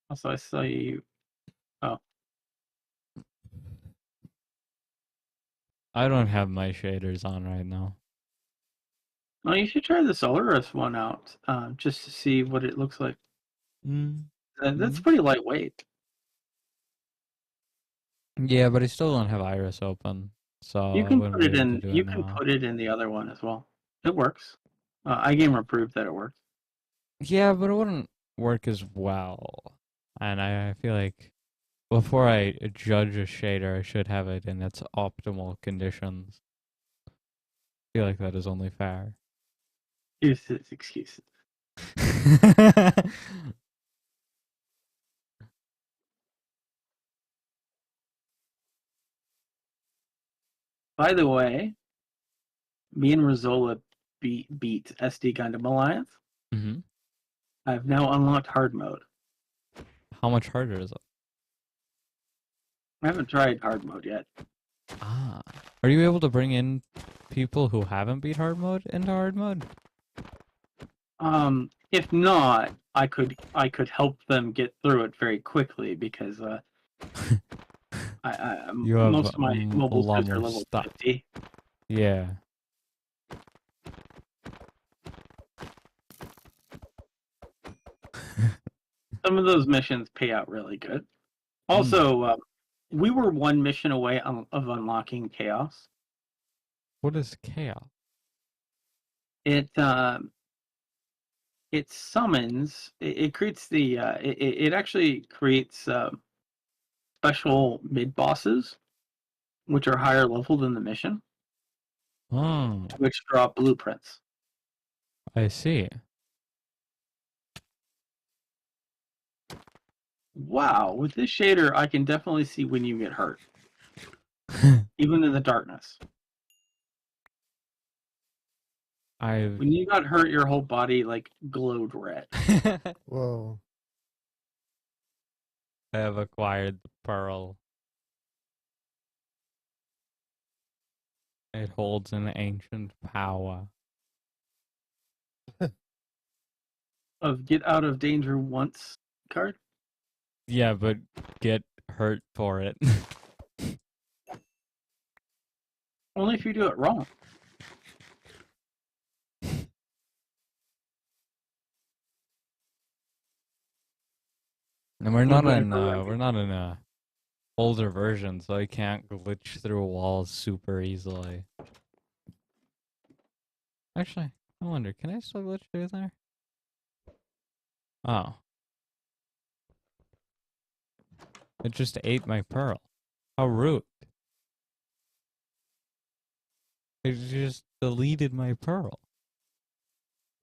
S3: Also, I saw you. Oh,
S2: I don't have my shaders on right now.
S3: well, you should try the Solaris one out, just to see what it looks like. That's pretty lightweight.
S2: Yeah, but I still don't have Iris open, so
S3: You
S2: I
S3: can
S2: wouldn't
S3: put
S2: be
S3: it
S2: able to
S3: in.
S2: do
S3: You
S2: it
S3: can
S2: now.
S3: put it in the other one as well. It works. iGamer proved that it works.
S2: Yeah, but it wouldn't work as well. And I feel like before I judge a shader, I should have it in its optimal conditions. I feel like that is only fair.
S3: Excuses. By the way, me and Rizola beat SD Gundam Alliance.
S2: hmm
S3: I've now unlocked hard mode.
S2: How much harder is it?
S3: I haven't tried hard mode yet.
S2: Ah. Are you able to bring in people who haven't beat hard mode into hard mode?
S3: If not, I could help them get through it very quickly because
S2: You have
S3: most of my
S2: a
S3: mobile
S2: lot
S3: suits are
S2: more
S3: level
S2: stuff.
S3: 50.
S2: Yeah.
S3: Some of those missions pay out really good.
S2: Hmm.
S3: Also, we were one mission away of unlocking Chaos.
S2: What is chaos?
S3: It summons. It creates the. It actually creates special mid bosses, which are higher level than the mission,
S2: Oh,
S3: which drop blueprints.
S2: I see.
S3: Wow, with this shader, I can definitely see when you get hurt, even in the darkness.
S2: I've
S3: When you got hurt, your whole body like glowed red.
S1: Whoa.
S2: I have acquired the pearl. It holds an ancient power.
S3: Of get out of danger once card.
S2: Yeah, but get hurt for it.
S3: Only if you do it wrong.
S2: And we're not in a older version, so I can't glitch through walls super easily. Actually, I wonder, can I still glitch through there? Oh. It just ate my pearl. How rude. It just deleted my pearl.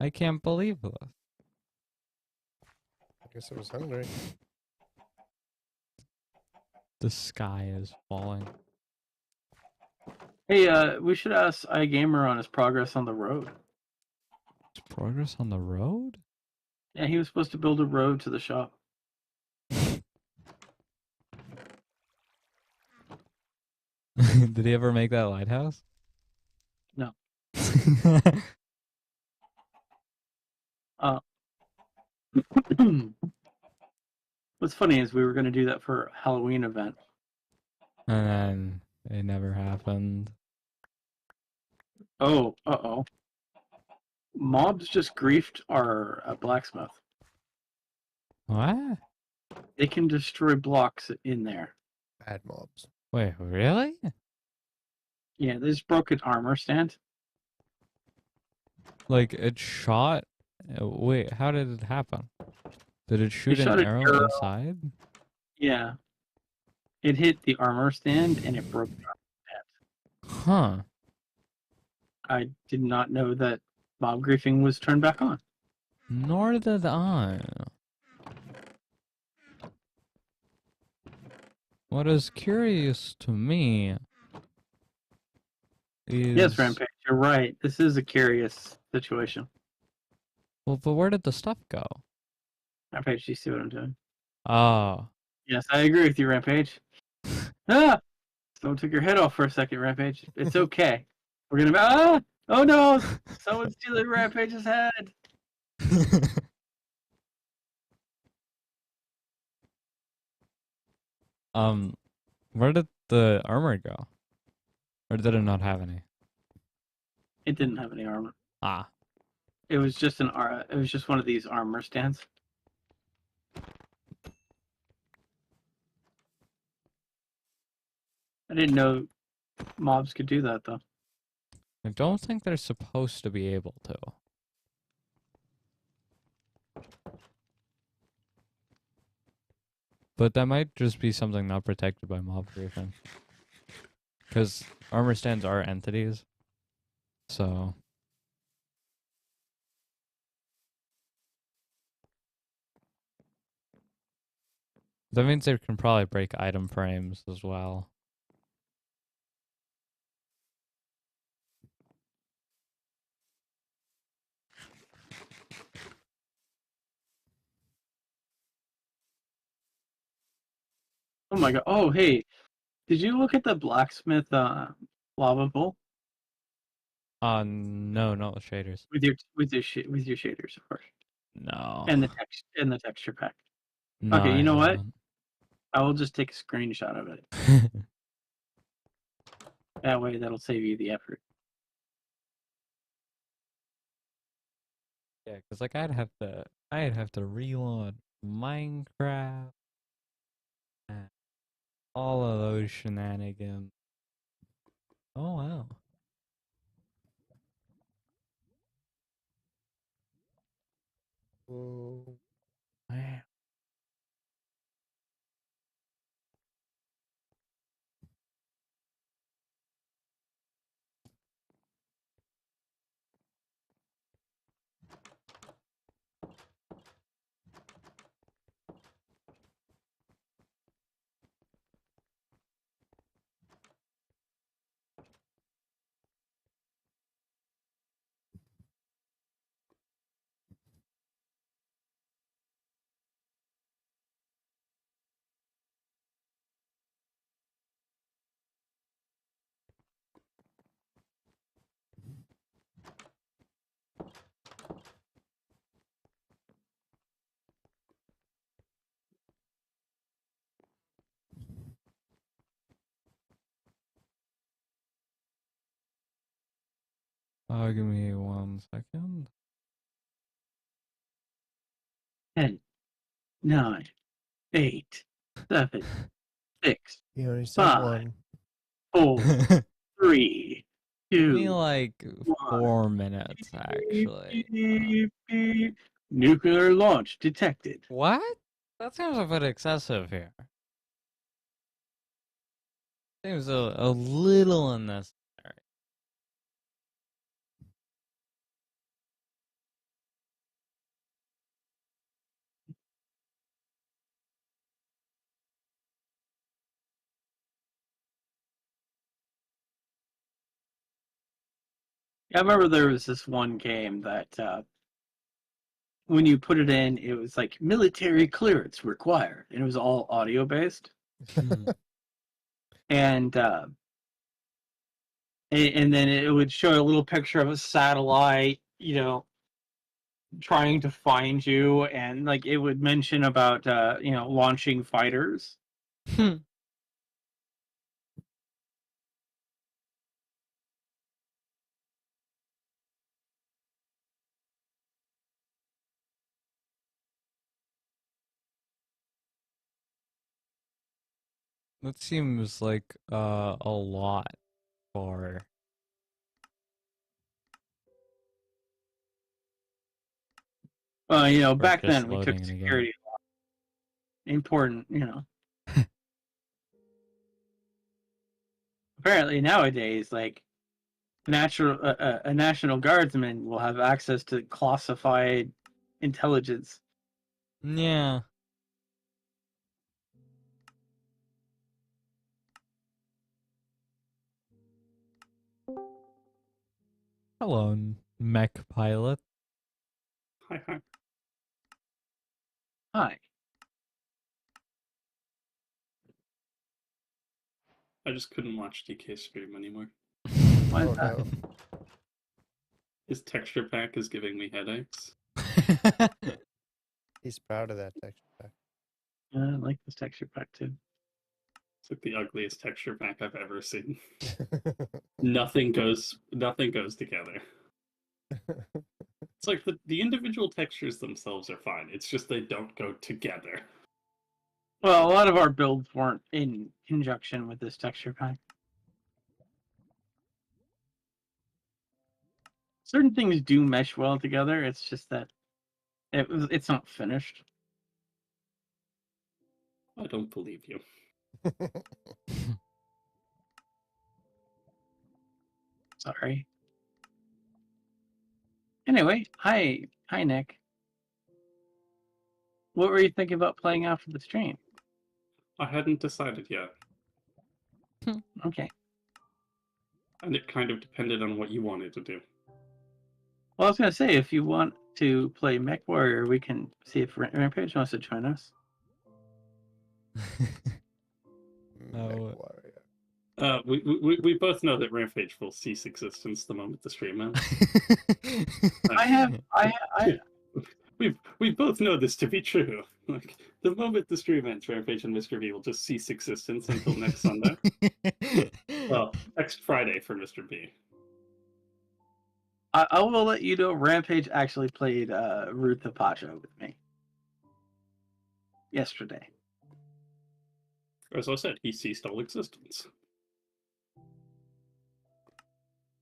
S2: I can't believe this.
S1: I guess it was hungry.
S2: The sky is falling.
S3: Hey, we should ask iGamer on his progress on the road.
S2: Is progress on the road?
S3: Yeah, he was supposed to build a road to the shop.
S2: Did he ever make that lighthouse?
S3: No. What's funny is we were going to do that for a Halloween event.
S2: And then it never happened.
S3: Oh, uh-oh. Mobs just griefed our blacksmith.
S2: What?
S3: They can destroy blocks in there.
S1: Bad mobs.
S2: Wait, really?
S3: Yeah, they just broke an armor stand.
S2: Like, it shot? Wait, how did it happen? Did it shoot
S3: shot
S2: an
S3: an
S2: arrow
S3: arrow.
S2: inside?
S3: Yeah. It hit the armor stand and it broke the armor stand.
S2: Huh.
S3: I did not know that mob griefing was turned back on.
S2: Nor did I. What is curious to me is...
S3: Yes, Rampage, you're right. This is a curious situation.
S2: Well, but where did the stuff go?
S3: Rampage, do you see what I'm doing?
S2: Oh.
S3: Yes, I agree with you, Rampage. Ah! Someone took your head off for a second, Rampage. It's okay. We're gonna... Ah! Oh no! Someone's stealing Rampage's head!
S2: Where did the armor go? Or did it not have any?
S3: It didn't have any armor.
S2: Ah.
S3: It was just it was just one of these armor stands. I didn't know mobs could do that though.
S2: I don't think they're supposed to be able to. But that might just be something not protected by mob griefing. Because armor stands are entities. So... that means they can probably break item frames as well.
S3: Oh my god! Oh hey, did you look at the blacksmith lava pool
S2: No, not with shaders.
S3: with your shaders, of course,
S2: No.
S3: and the texture pack?
S2: No,
S3: Okay,
S2: I
S3: you know what?
S2: haven't.
S3: I will just take a screenshot of it. That way, that'll save you the effort.
S2: Yeah, because like I'd have to reload Minecraft and all of those shenanigans. Oh wow.
S1: Whoa.
S2: Wow. Give me 1 second.
S3: 10, 9, 8, 7, 6,
S1: You only said
S3: 5,
S1: one.
S3: 4, 3,
S2: Give me
S3: 2,
S2: like 4 minutes actually.
S3: beep, beep. Nuclear launch detected.
S2: What? That seems a bit excessive here. Seems a little unnecessary.
S3: I remember there was this one game that when you put it in, it was like military clearance required, and it was all audio based. and then it would show a little picture of a satellite, you know, trying to find you, and like it would mention about launching fighters.
S2: That seems like a lot for
S3: Back
S2: just
S3: then we took
S2: loading in a game.
S3: security important. Apparently nowadays, like a national guardsman will have access to classified intelligence.
S2: Yeah. Hello, mech pilot.
S4: Hi, hi.
S3: Hi.
S4: I just couldn't watch DK stream anymore.
S3: Why
S1: Oh
S3: is that?
S1: no.
S4: His texture pack is giving me headaches.
S1: He's proud of that texture pack.
S3: I like this texture pack too.
S4: It's like the ugliest texture pack I've ever seen. Nothing goes together. It's like the individual textures themselves are fine. It's just they don't go together.
S3: Well, a lot of our builds weren't in conjunction with this texture pack. Certain things do mesh well together. It's just that it's not finished.
S4: I don't believe you.
S3: Sorry. Anyway, hi Nick. What were you thinking about playing after the stream?
S4: I hadn't decided yet.
S3: Okay.
S4: And it kind of depended on what you wanted to do.
S3: Well, I was gonna say, if you want to play Mech Warrior, we can see if Rampage wants to join us.
S2: No.
S4: We both know that Rampage will cease existence the moment the stream ends. We both know this to be true. Like the moment the stream ends, Rampage and Mr. B will just cease existence until next Sunday. Well, next Friday for Mr. B.
S3: I will let you know Rampage actually played Ruth Apache with me yesterday.
S4: As I said, he ceased all existence.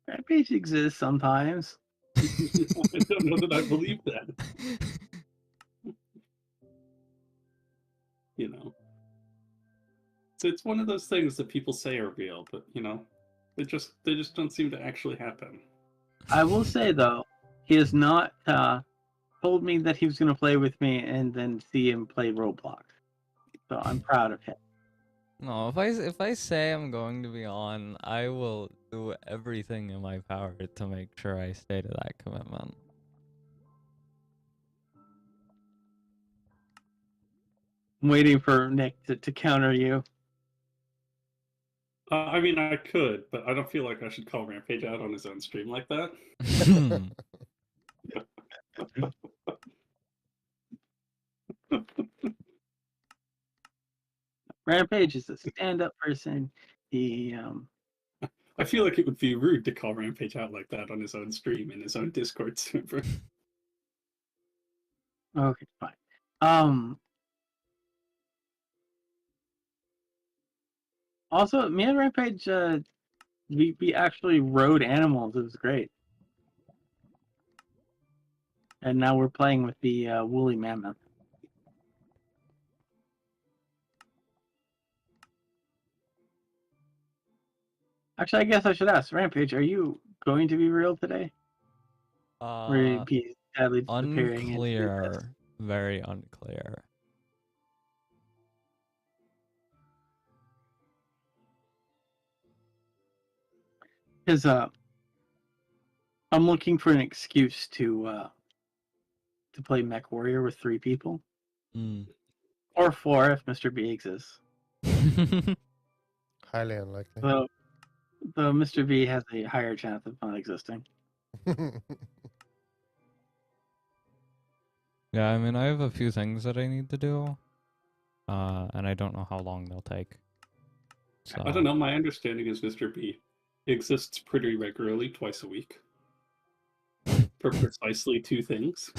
S3: Rampage exists sometimes.
S4: I don't know that I believe that. You know. So it's one of those things that people say are real, but they just don't seem to actually happen.
S3: I will say though, he has not told me that he was going to play with me and then see him play Roblox. So I'm proud of him.
S2: No, if I say I'm going to be on, I will do everything in my power to make sure I stay to that commitment.
S3: I'm waiting for Nick to counter you.
S4: I mean, I could, but I don't feel like I should call Rampage out on his own stream like that.
S3: Rampage is a stand-up person. He
S4: I feel like it would be rude to call Rampage out like that on his own stream in his own Discord server.
S3: Okay, fine. Also, me and Rampage, we actually rode animals. It was great. And now we're playing with the woolly mammoth. Actually, I guess I should ask Rampage: are you going to be real today? Or will you be sadly disappearing into this?
S2: Unclear. Very unclear.
S3: Because I'm looking for an excuse to play Mech Warrior with 3 people.
S2: Mm.
S3: Or 4 if Mr. B exists.
S1: Highly unlikely.
S3: So Mr. B has a higher chance of not existing.
S2: Yeah, I mean, I have a few things that I need to do, and I don't know how long they'll take. So.
S4: I don't know. My understanding is Mr. B exists pretty regularly, twice a week, for precisely 2 things.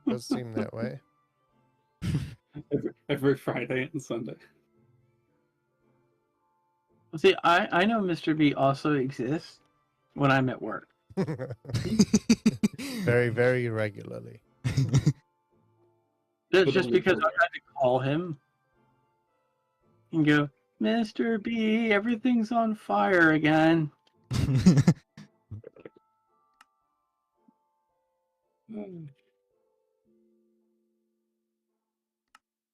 S1: Does seem that way.
S4: Every Friday and Sunday.
S3: See, I know Mr. B also exists when I'm at work.
S1: Very, very regularly.
S3: It's
S4: But
S3: just
S4: only
S3: because
S4: for
S3: I had to call him and go, Mr. B, everything's on fire again.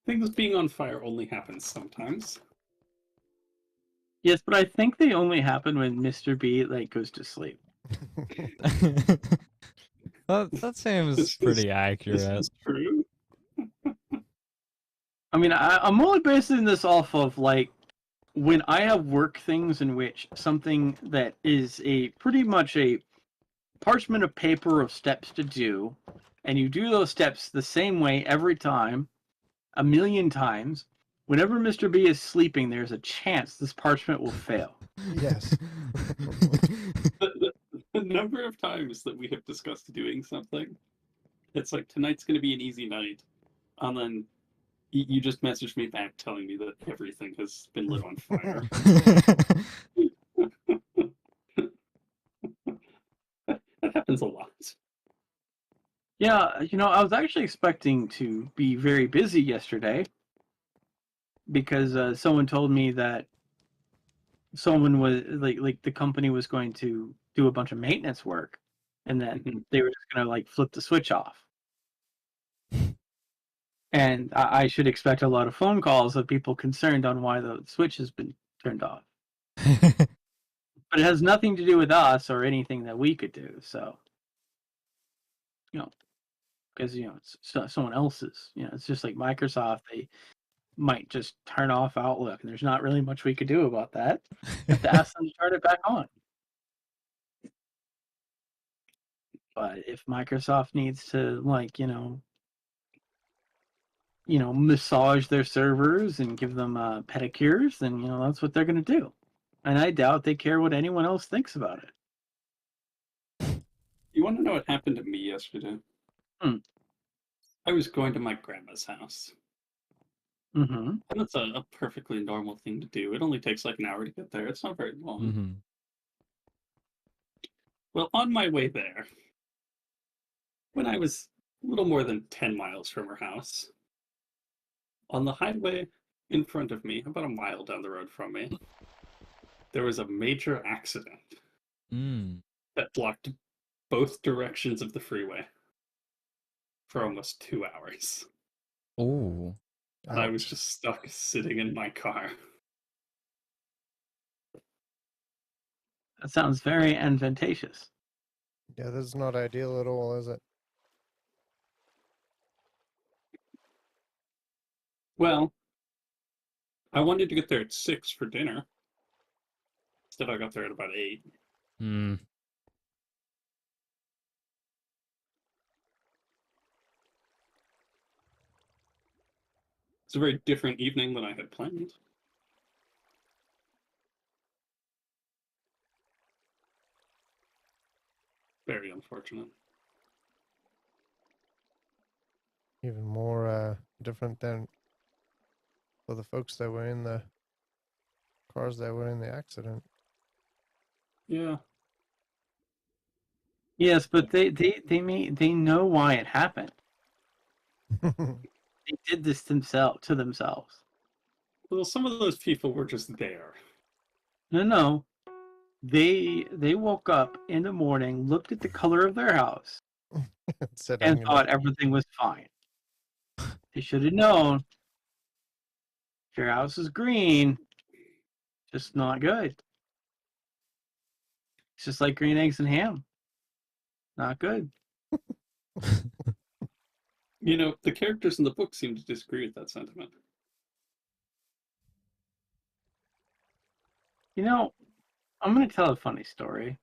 S4: Things being on fire only happens sometimes.
S3: Yes, but I think they only happen when Mr. B goes to sleep.
S2: that seems
S4: This
S2: pretty
S4: This
S2: accurate.
S4: is true.
S3: I mean, I'm only basing this off of when I have work things in which something that is a pretty much a parchment of paper of steps to do, and you do those steps the same way every time, a million times. Whenever Mr. B is sleeping, there's a chance this parchment will fail.
S1: Yes.
S4: The number of times that we have discussed doing something, it's like tonight's going to be an easy night, and then you just message me back telling me that everything has been lit on fire. That happens a lot.
S3: Yeah, I was actually expecting to be very busy yesterday because someone told me that someone was like the company was going to do a bunch of maintenance work, and then they were just going to flip the switch off. And I should expect a lot of phone calls of people concerned on why the switch has been turned off. But it has nothing to do with us or anything that we could do. So, because it's someone else's. It's just like Microsoft. They might just turn off Outlook, and there's not really much we could do about that. You have to ask them to turn it back on. But if Microsoft needs to, massage their servers and give them pedicures, then that's what they're going to do. And I doubt they care what anyone else thinks about it.
S4: You want to know what happened to me yesterday? I was going to my grandma's house.
S3: Mm-hmm.
S4: And that's a perfectly normal thing to do. It only takes like an hour to get there. It's not very long.
S2: Mm-hmm.
S4: Well, on my way there, when I was a little more than 10 miles from her house, on the highway in front of me, about a mile down the road from me, there was a major accident that blocked both directions of the freeway for almost 2 hours.
S2: Oh.
S4: And I was just stuck sitting in my car.
S3: That sounds very advantageous.
S1: Yeah, this is not ideal at all, is it?
S4: Well, I wanted to get there at 6 for dinner. Instead, I got there at about 8.
S2: Hmm.
S4: It's a very different evening than I had planned. Very unfortunate.
S1: Even more different than for the folks that were in the cars that were in the accident.
S4: Yeah.
S3: Yes, but they know why it happened. They did this to themselves.
S4: Well, some of those people were just there.
S3: No. They woke up in the morning, looked at the color of their house, and thought everything was fine. They should have known. If your house is green, just not good. It's just like green eggs and ham. Not good.
S4: The characters in the book seem to disagree with that sentiment.
S3: I'm going to tell a funny story.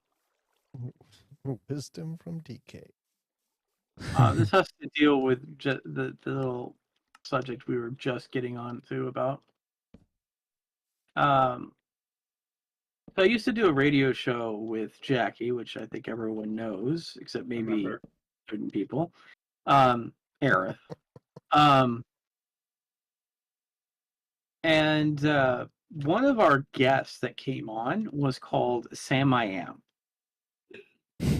S1: Wisdom from DK.
S3: This has to deal with the little subject we were just getting on to about. So I used to do a radio show with Jackie, which I think everyone knows, except maybe
S4: Remember.
S3: certain people. Aerith. And one of our guests that came on was called Sam I Am.
S4: Okay.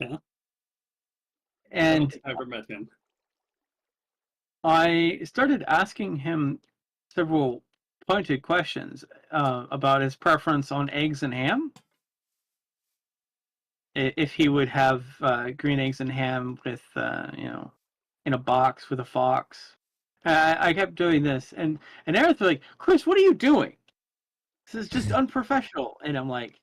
S4: I don't
S3: And
S4: think I ever met him.
S3: I started asking him several pointed questions about his preference on eggs and ham. If he would have green eggs and ham with, in a box with a fox. I kept doing this, and Aerith was like, "Chris, what are you doing? This is just unprofessional." And I'm like,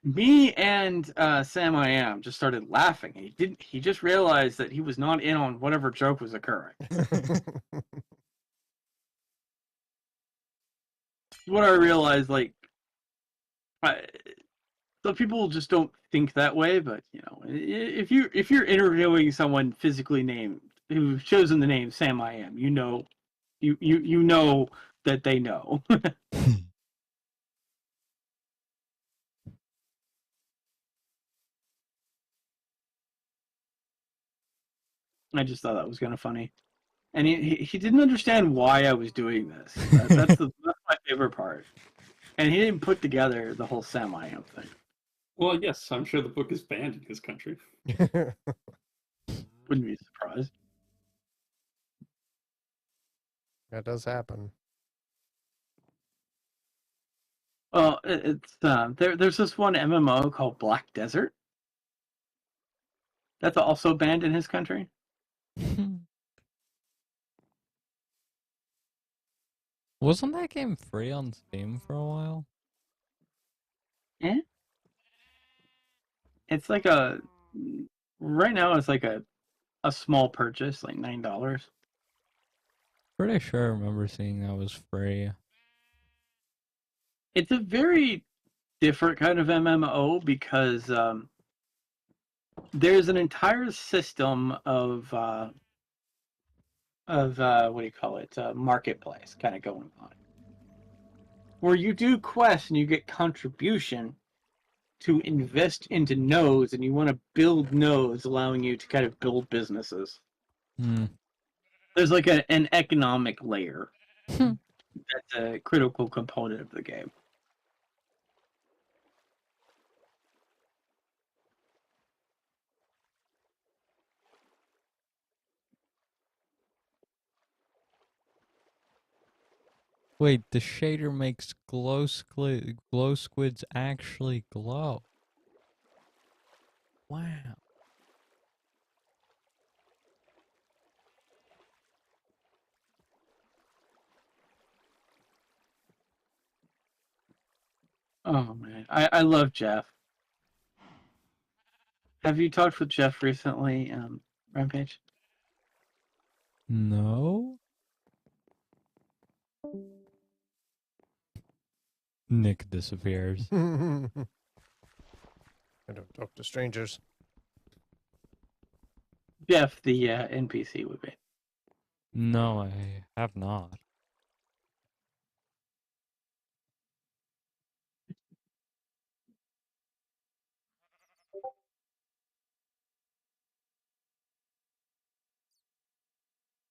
S3: me and Sam I Am just started laughing. He just realized that he was not in on whatever joke was occurring. What I realized, some people just don't think that way. But if you're interviewing someone physically named who's chosen the name Sam I Am, you know that they know. I just thought that was kind of funny, and he didn't understand why I was doing this. That's my favorite part, and he didn't put together the whole Sam I Am thing.
S4: Well, yes, I'm sure the book is banned in his country.
S3: Wouldn't be surprised.
S1: That does happen.
S3: Well, it's there's this one MMO called Black Desert. That's also banned in his country.
S2: Wasn't that game free on Steam for a while?
S3: Yeah. It's like right now it's like a small purchase, like $9.
S2: Pretty sure I remember seeing that was free.
S3: It's a very different kind of MMO because there's an entire system of what do you call it? Marketplace kind of going on, where you do quests and you get contribution to invest into nodes, and you want to build nodes, allowing you to kind of build businesses. There's like an economic layer that's a critical component of the game.
S2: Wait, the shader makes glow squids actually glow. Wow.
S3: Oh man, I love Jeff. Have you talked with Jeff recently, Rampage?
S2: No? Nick disappears.
S1: I don't talk to strangers.
S3: Jeff, the NPC would be.
S2: No, I have not.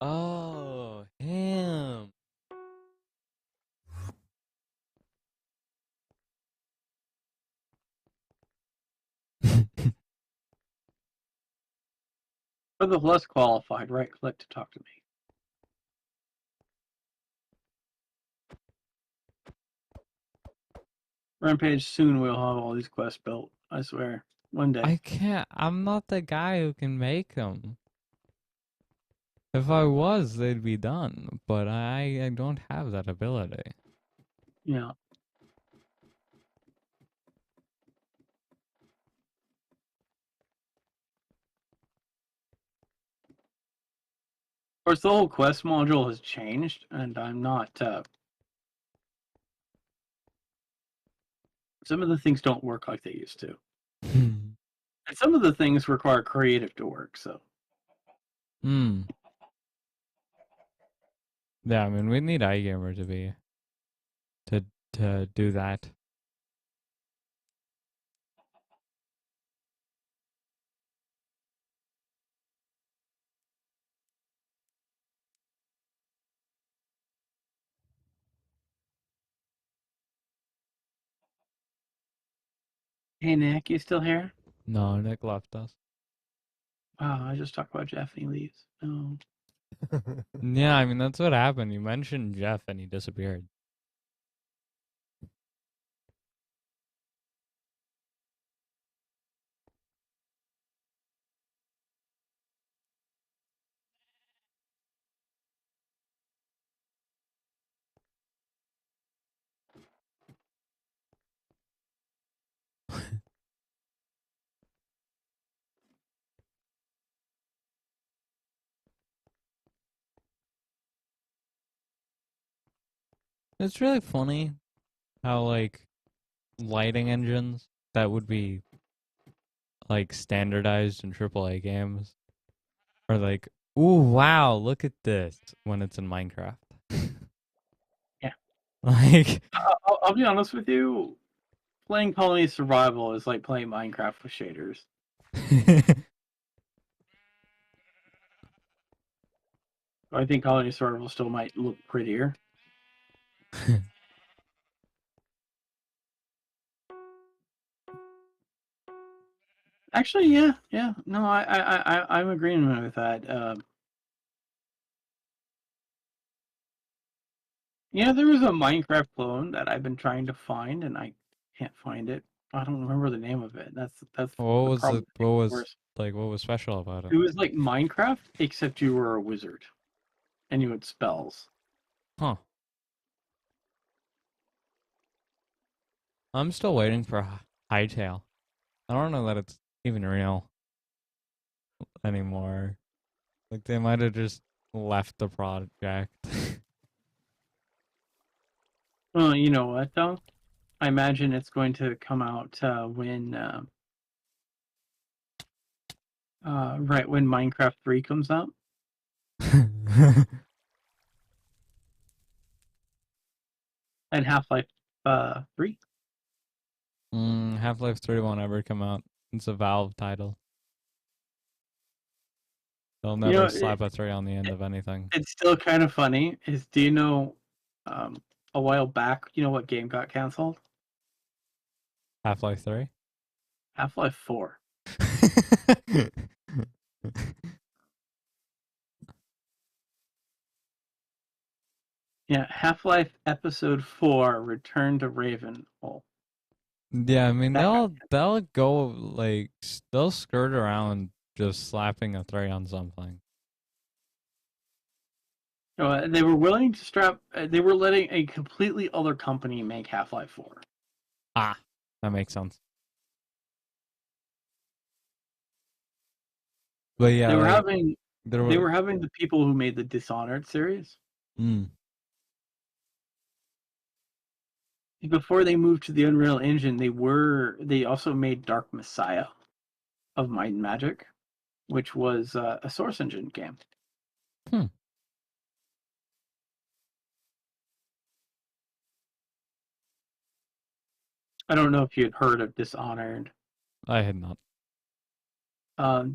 S2: Oh, him.
S3: For the less qualified, right click to talk to me. Rampage, soon we'll have all these quests built. I swear. One day.
S2: I can't. I'm not the guy who can make them. If I was, they'd be done. But I don't have that ability.
S3: Yeah. Of course, the whole quest module has changed, and I'm not. Some of the things don't work like they used to. And some of the things require creative to work, so.
S2: Hmm. Yeah, I mean, we need iGamer to do that.
S3: Hey, Nick, you still here?
S2: No, Nick left us.
S3: Wow, I just talked about Jeff and he leaves. Oh.
S2: Yeah, I mean, that's what happened. You mentioned Jeff and he disappeared. It's really funny how, like, lighting engines that would be, like, standardized in AAA games are like, ooh, wow, look at this when it's in Minecraft.
S3: Yeah.
S2: Like,
S3: I'll be honest with you. Playing Colony Survival is like playing Minecraft with shaders. I think Colony Survival still might look prettier. Actually, yeah. No, I'm agreeing with that. Yeah, there was a Minecraft clone that I've been trying to find, and I can't find it. I don't remember the name of it. That's
S2: what
S3: the
S2: was
S3: problem.
S2: it? What was,
S3: Worse.
S2: like, what was special about it?
S3: It was like Minecraft, except you were a wizard, and you had spells.
S2: Huh. I'm still waiting for Hytale. I don't know that it's even real anymore. Like, they might have just left the project.
S3: Well, you know what though? I imagine it's going to come out when right when Minecraft 3 comes out. And Half-Life 3.
S2: Half-Life 3 won't ever come out. It's a Valve title. They'll
S3: You
S2: never
S3: know,
S2: slap a 3 on the end of anything.
S3: it's still kind of funny. Do you know a while back, you know what game got canceled?
S2: Half-Life 3?
S3: Half-Life 4. Yeah, Half-Life Episode 4: Return to Ravenholm.
S2: Yeah, I mean,
S3: That got
S2: they'll go, like, they'll skirt around just slapping a 3 on something.
S3: they were willing to strap. They were letting a completely other company make Half-Life 4.
S2: Ah, that makes sense. But yeah,
S3: They were
S2: like,
S3: having they were having the people who made the Dishonored series. Before they moved to the Unreal Engine, they also made Dark Messiah of Might and Magic, which was a Source Engine game. I don't know if you had heard of Dishonored.
S2: I had not.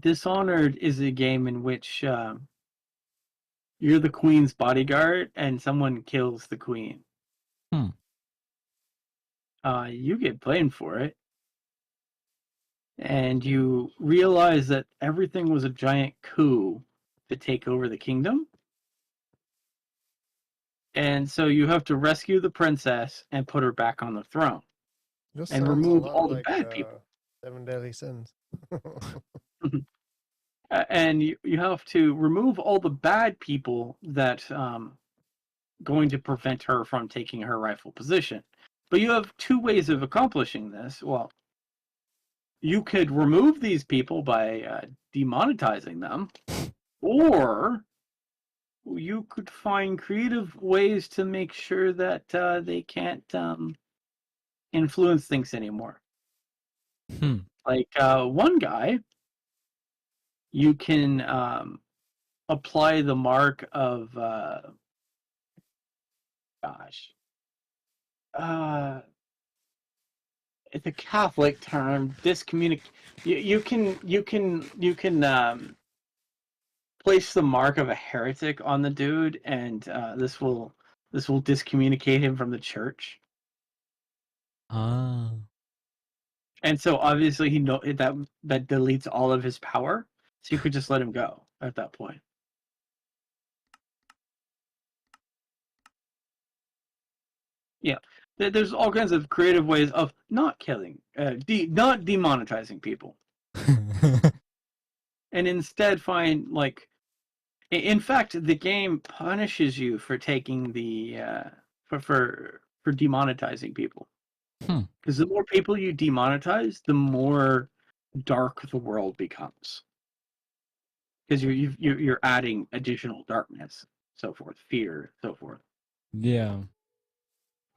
S3: Dishonored is a game in which you're the queen's bodyguard and someone kills the queen. You get blamed for it. And you realize that everything was a giant coup to take over the kingdom. And so you have to rescue the princess and put her back on the throne.
S1: This
S3: And
S1: sounds a
S3: remove
S1: lot
S3: all the
S1: like,
S3: bad people.
S1: Seven Deadly Sins.
S3: And you have to remove all the bad people that going to prevent her from taking her rightful position. But you have two ways of accomplishing this. Well, you could remove these people by demonetizing them, or you could find creative ways to make sure that they can't influence things anymore. Like one guy, you can apply the mark of gosh, it's a Catholic term. You can place the mark of a heretic on the dude, and this will discommunicate him from the church.
S2: Ah.
S3: And so obviously he know that deletes all of his power. So you could just let him go at that point. Yeah, there's all kinds of creative ways of not killing, not demonetizing people, and instead find like, in fact, the game punishes you for taking the for demonetizing people.
S2: Hmm.
S3: Because the more people you demonetize, the more dark the world becomes. Because you're adding additional darkness, so forth, fear, so forth.
S2: Yeah.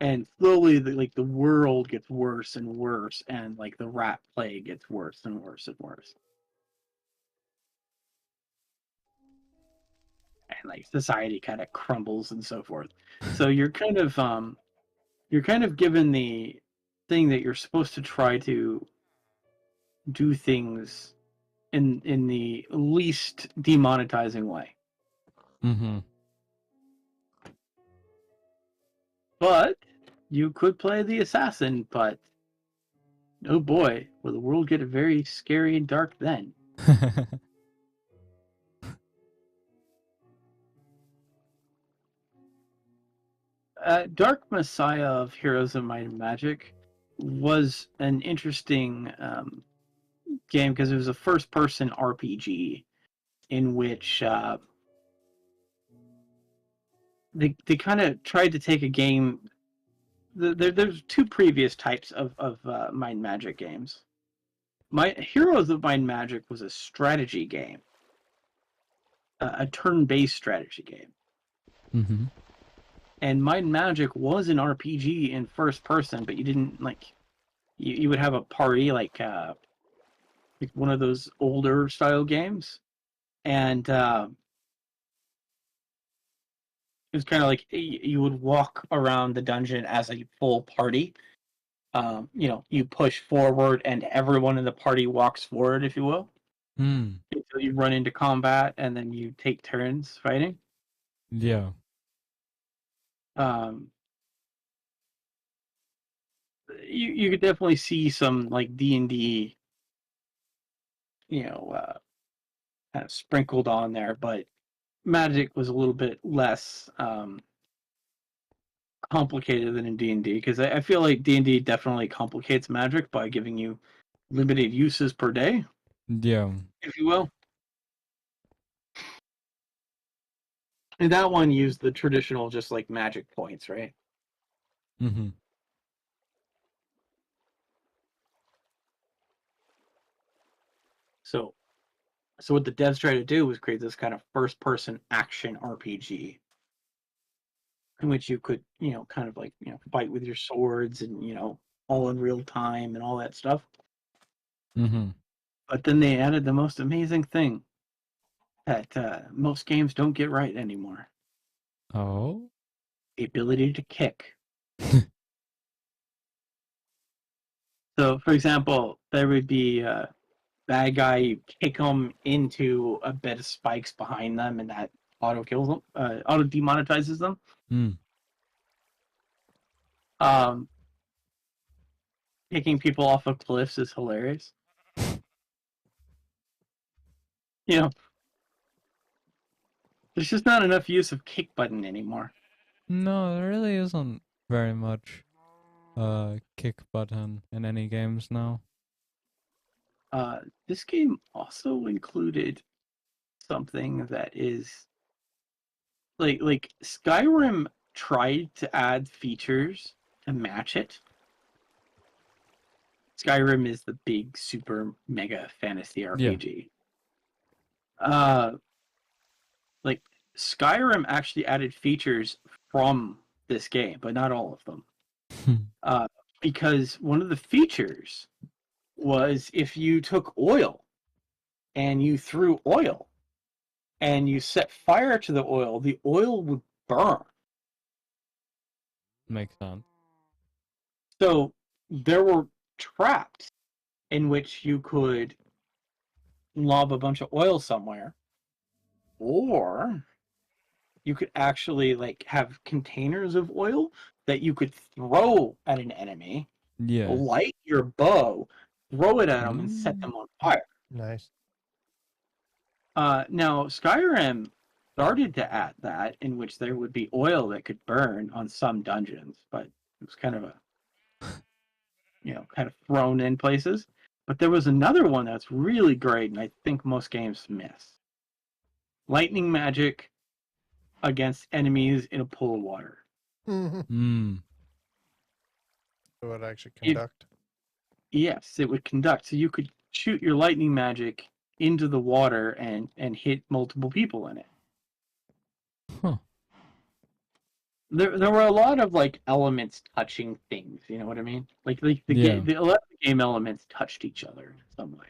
S3: And slowly the world gets worse and worse, and like the rat plague gets worse and worse and worse, and like society kind of crumbles and so forth. So you're kind of given the thing that you're supposed to try to do things in the least demonetizing way.
S2: Mm-hmm.
S3: But you could play the assassin, but oh boy, will the world get very scary and dark then. Dark Messiah of Heroes of Might and Magic was an interesting game because it was a first-person RPG in which they kind of tried to take a game. There's two previous types of Might and Magic games. Heroes of Might and Magic was a strategy game, a turn-based strategy game.
S2: Mm-hmm.
S3: And Might and Magic was an RPG in first person, but you didn't like you would have a party like one of those older style games, and it was kind of like you would walk around the dungeon as a full party. You push forward, and everyone in the party walks forward, if you will,
S2: Mm.
S3: until you run into combat, and then you take turns fighting.
S2: Yeah.
S3: Um, you could definitely see some like D&D, kind of sprinkled on there, but Magic was a little bit less complicated than in D&D, because I feel like D&D definitely complicates Magic by giving you limited uses per day,
S2: Yeah.
S3: if you will. And that one used the traditional just like Magic points, right?
S2: Mm-hmm.
S3: So what the devs tried to do was create this kind of first-person action RPG in which you could, kind of like, fight with your swords and, all in real time and all that stuff.
S2: Mm-hmm.
S3: But then they added the most amazing thing that most games don't get right anymore:
S2: Oh.
S3: the ability to kick. So, for example, there would be a bad guy, you kick them into a bed of spikes behind them, and that auto kills them, auto demonetizes them.
S2: Mm.
S3: Um, Kicking people off of cliffs is hilarious. You know, there's just not enough use of kick button anymore.
S2: No, there really isn't very much kick button in any games now.
S3: This game also included something that is like Skyrim tried to add features to match it. Skyrim is the big super mega fantasy RPG. Like Skyrim actually added features from this game, but not all of them. Because one of the features was if you took oil and you threw oil and you set fire to the oil would burn.
S2: Makes sense.
S3: So there were traps in which you could lob a bunch of oil somewhere, or you could actually like have containers of oil that you could throw at an enemy,
S2: Yeah.
S3: light your bow, throw it at them, and set them on fire.
S1: Nice.
S3: Now, Skyrim started to add that, in which there would be oil that could burn on some dungeons, but it was kind of a, kind of thrown in places. But there was another one that's really great, and I think most games miss. Lightning magic against enemies in a pool of water.
S2: Mm.
S1: It would actually conduct.
S3: Yes, it would conduct. So you could shoot your lightning magic into the water and hit multiple people in it.
S2: Huh.
S3: There were a lot of like elements touching things. You know what I mean? Like the
S2: Yeah.
S3: game, the game elements touched each other in some way.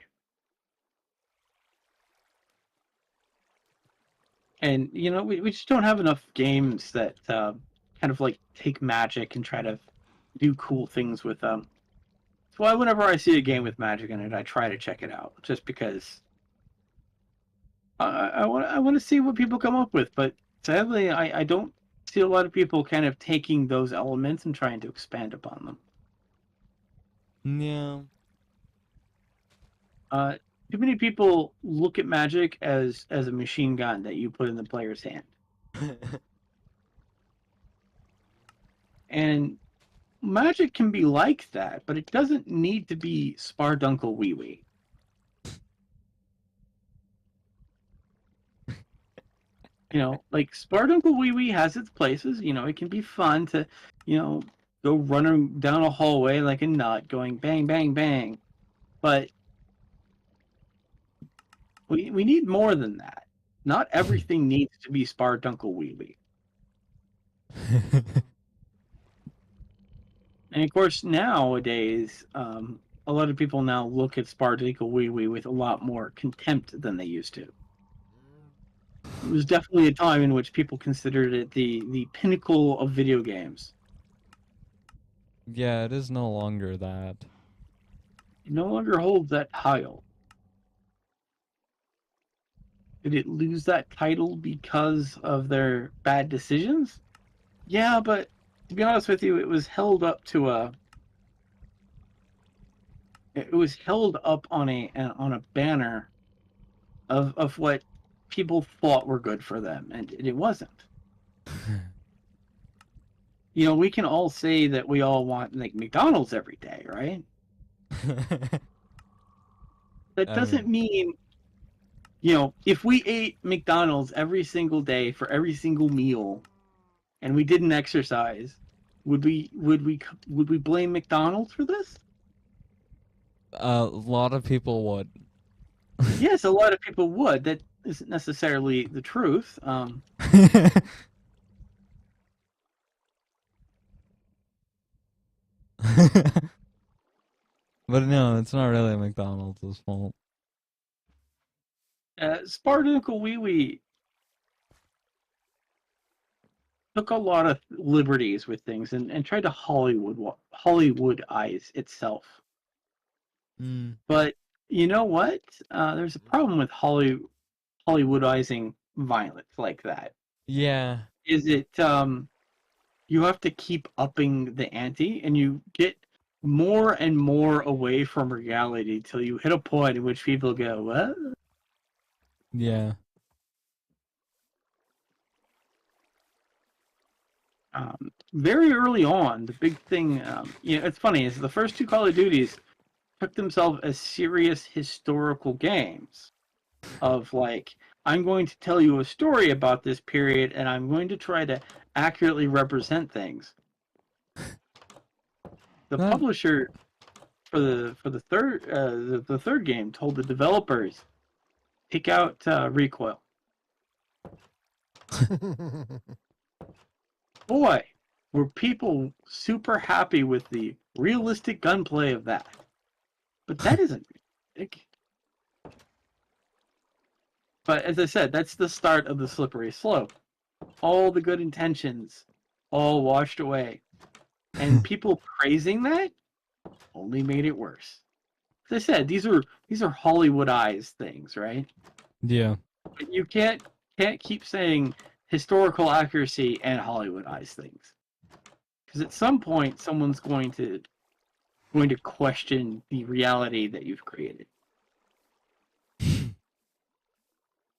S3: And we just don't have enough games that kind of like take magic and try to do cool things with them. That's why whenever I see a game with magic in it, I try to check it out, just because I want to see what people come up with. But sadly, I don't see a lot of people kind of taking those elements and trying to expand upon them.
S2: Yeah.
S3: Too many people look at magic as a machine gun that you put in the player's hand. And magic can be like that, but it doesn't need to be Spardunkle Wee Wee. Like Spardunkle Wee Wee has its places. It can be fun to, go running down a hallway like a nut, going bang, bang, bang. But we need more than that. Not everything needs to be Spardunkle Wee Wee. And of course, nowadays, a lot of people now look at Spardunkle Wee Wee with a lot more contempt than they used to. It was definitely a time in which people considered it the pinnacle of video games.
S2: Yeah, it is no longer that.
S3: It no longer holds that title. Did it lose that title because of their bad decisions? Yeah, but to be honest with you, it was held up on a banner of what people thought were good for them, and it wasn't. We can all say that we all want like McDonald's every day, right? That doesn't mean, if we ate McDonald's every single day for every single meal, and we didn't exercise, would we blame McDonald's for this?
S2: A lot of people would.
S3: Yes, a lot of people would. That isn't necessarily the truth.
S2: But no, it's not really McDonald's fault.
S3: Spardunkle Wee Wee took a lot of liberties with things and tried to Hollywoodize itself.
S2: Mm.
S3: But you know what? There's a problem with Hollywoodizing violence like that.
S2: Yeah.
S3: Is it you have to keep upping the ante, and you get more and more away from reality till you hit a point in which people go, "What?"
S2: Yeah.
S3: Very early on, the big thing, it's funny, is the first two Call of Duties took themselves as serious historical games of like, I'm going to tell you a story about this period, and I'm going to try to accurately represent things. The publisher for the third game told the developers, take out recoil. Boy, were people super happy with the realistic gunplay of that. But that isn't realistic. But as I said, that's the start of the slippery slope. All the good intentions, all washed away. And people praising that only made it worse. As I said, these are Hollywoodized things, right?
S2: Yeah.
S3: But you can't keep saying historical accuracy and Hollywoodized things. Because at some point someone's going to question the reality that you've created.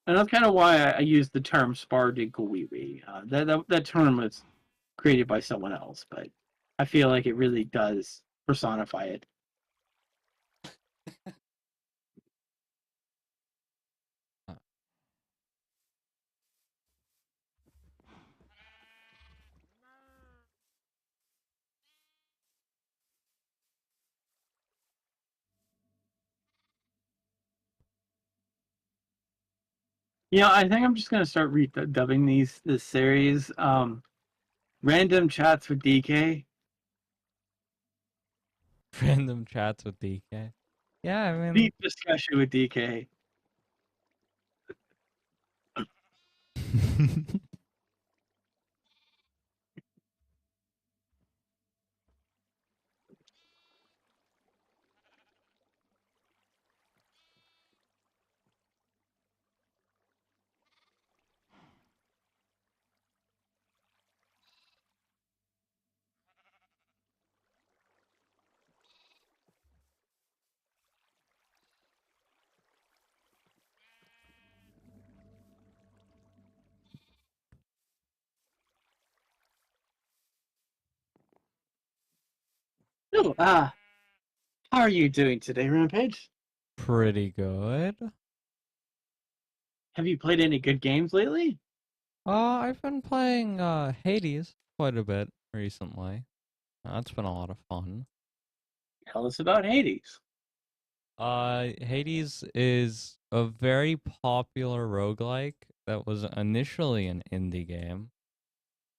S3: And that's kind of why I use the term Spardinklewiwi. That term was created by someone else, but I feel like it really does personify it. I think I'm just gonna start dubbing this series "Random Chats with DK."
S2: Random chats with DK. Yeah, I mean,
S3: Deep discussion with DK. Oh, how are you doing today, Rampage?
S2: pretty good.
S3: Have you played any good games lately?
S2: I've been playing Hades quite a bit recently. That's been a lot of fun.
S3: Tell us about Hades.
S2: Hades is a very popular roguelike that was initially an indie game.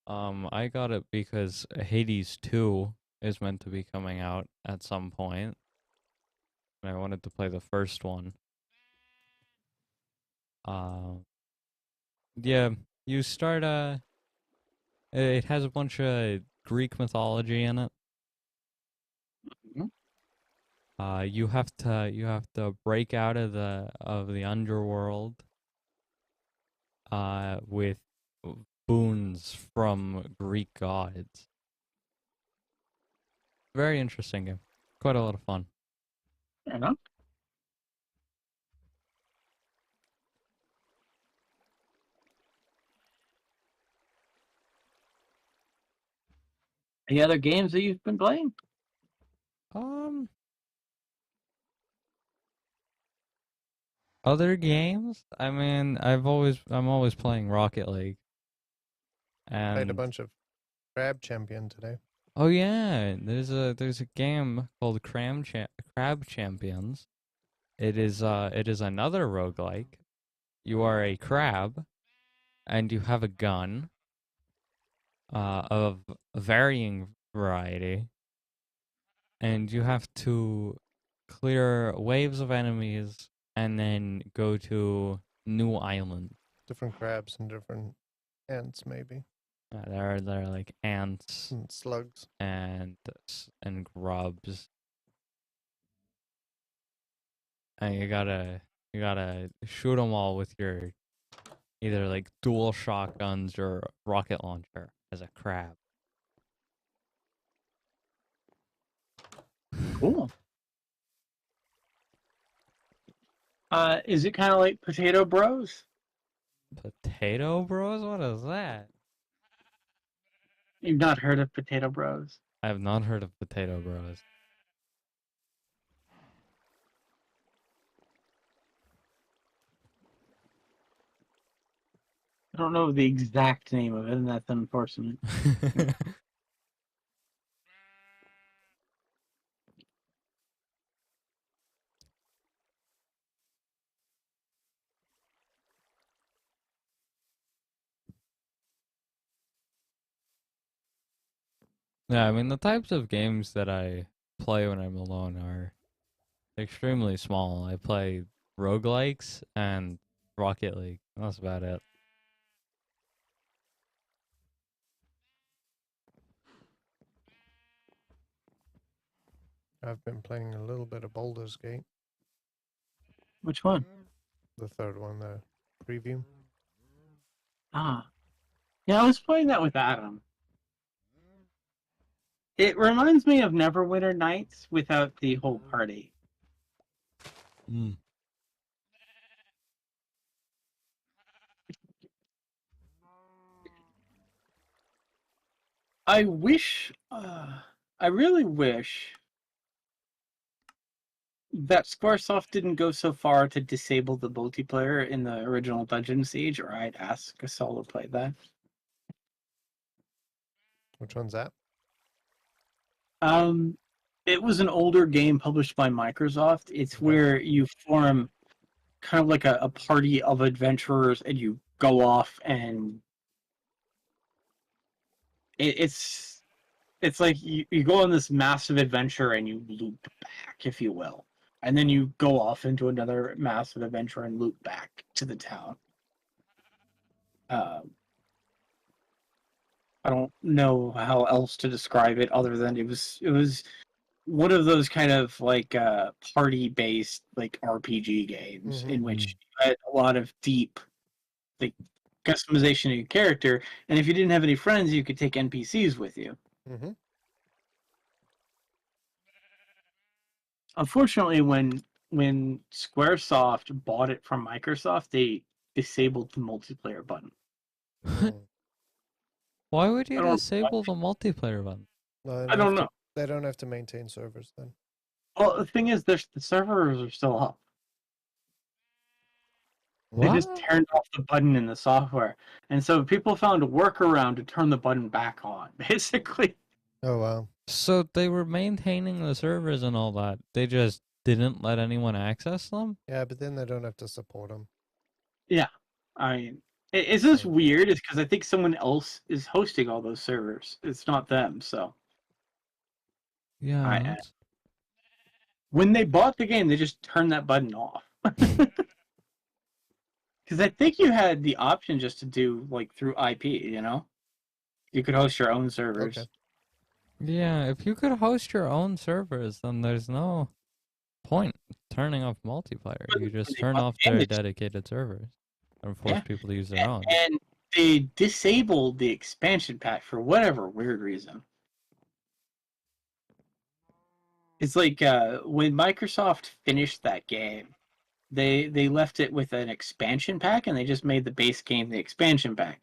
S2: I got it because Hades 2 is meant to be coming out at some point, and I wanted to play the first one. Yeah, you start it has a bunch of Greek mythology in it.
S3: Mhm.
S2: You have to break out of the underworld with boons from Greek gods. Very interesting game. Quite a lot of fun.
S3: Fair enough. Any other games that you've been playing?
S2: Um, Other games? I mean, I'm always playing Rocket League.
S1: Played a
S2: And
S1: bunch of Crab Champion today.
S2: oh yeah, there's a game called Crab Champions. It is another roguelike. You are a crab and you have a gun of varying variety, and you have to clear waves of enemies and then go to new islands.
S1: Different crabs and different ants, maybe.
S2: There are like ants
S1: And slugs.
S2: and grubs, and you gotta shoot them all with your either like dual shotguns or rocket launcher as a crab.
S3: Cool. Is it kind of like Potato Bros?
S2: Potato Bros? What is that?
S3: You've not heard of Potato Bros?
S2: I have not heard of Potato Bros.
S3: I don't know the exact name of it, and that's unfortunate.
S2: Yeah, I mean the types of games that I play when I'm alone are extremely small. I play roguelikes and Rocket League. That's about it.
S1: I've been playing a little bit of Baldur's Gate,
S3: Which one?
S1: the third one, the preview.
S3: Ah. Yeah, I was playing that with Adam. It reminds me of Neverwinter Nights without the whole party. I wish, I really wish that Squaresoft didn't go so far to disable the multiplayer in the original Dungeon Siege, or I'd ask Gasol to play that.
S1: Which one's that?
S3: It was an older game published by Microsoft. It's
S1: Okay.
S3: where you form kind of like a party of adventurers and you go off and it's like you go on this massive adventure and you loop back, if you will. And then you go off into another massive adventure and loop back to the town. I don't know how else to describe it other than it was one of those kind of like party based like RPG games in which you had a lot of deep like customization of your character, and if you didn't have any friends, you could take NPCs with you.
S1: Mm-hmm.
S3: Unfortunately, when Squaresoft bought it from Microsoft, they disabled the multiplayer button.
S2: Why would
S3: I
S2: you
S3: don't-
S2: disable the multiplayer button?
S1: No,
S3: I don't know.
S1: They don't have to maintain servers then.
S3: Well, the thing is, the servers are still up. They just
S2: What?
S3: turned off the button in the software, and so people found a workaround to turn the button back on. Basically,
S1: Oh wow.
S2: So they were maintaining the servers and all that. They just didn't let anyone access them?
S1: Yeah, but then they don't have to support them.
S3: I mean, it's just weird. Is because I think someone else is hosting all those servers. It's not them. So
S2: Yeah.
S3: I-
S2: that's-
S3: when they bought the game, they just turned that button off. Because I think you had the option just to do like through IP. You know, you could host your own servers.
S1: Okay.
S2: Yeah, if you could host your own servers, then there's no point turning off multiplayer.
S3: But
S2: You just
S3: they
S2: turn
S3: bought
S2: off
S3: the game,
S2: their
S3: they-
S2: dedicated servers and force
S3: Yeah.
S2: people to use their own.
S3: And they disabled the expansion pack for whatever weird reason. It's like when Microsoft finished that game, they left it with an expansion pack, and they just made the base game the expansion pack.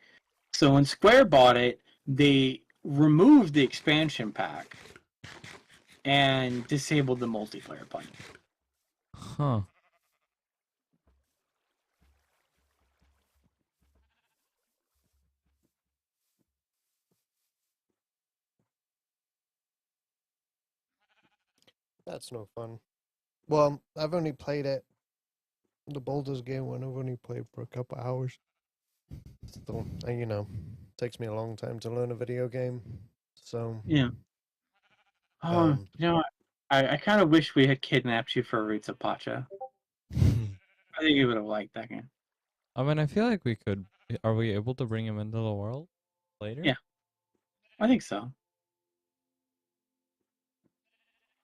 S3: So when Square bought it, they removed the expansion pack and disabled the multiplayer button.
S2: Huh.
S1: That's no fun. Well, I've only played it. The Baldur's Gate one, I've only played for a couple hours. So, you know, takes me a long time to learn a video game. So,
S3: Yeah. Oh, you know, I kind of wish we had kidnapped you for Roots of Pacha. I think you would have liked that game.
S2: I mean, I feel like we could. Are we able to bring him into the world later?
S3: Yeah. I think so.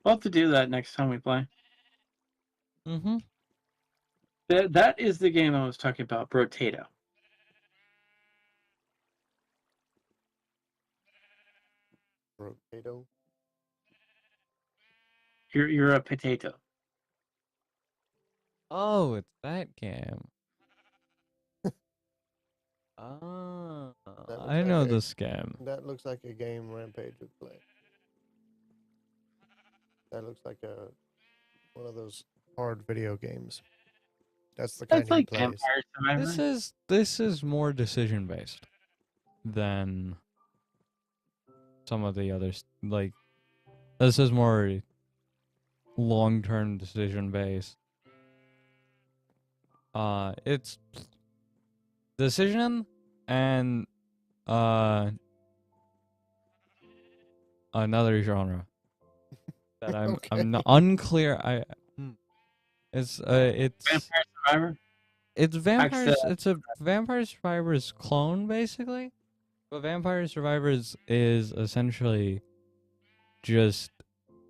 S3: We'll have to do that next time we play.
S2: Mm-hmm.
S3: That is the game I was talking about, Brotato.
S1: potato.
S3: You're a potato.
S2: Oh, it's that game. Ah,
S1: That looks
S2: I
S1: like
S2: know
S1: a-
S2: this game.
S1: That looks like a game Rampage would play. That looks like one of those hard video games. That's the kind
S3: That's like
S1: he plays.
S3: Vampire Survivor.
S2: This is more decision based than some of the others. Like, this is more long term decision based. It's decision and another genre that I'm
S1: Okay.
S2: unclear. It's
S3: Vampire Survivor.
S2: it's vampires.
S3: Actually,
S2: It's a Vampire Survivors clone, basically. But Vampire Survivors is essentially just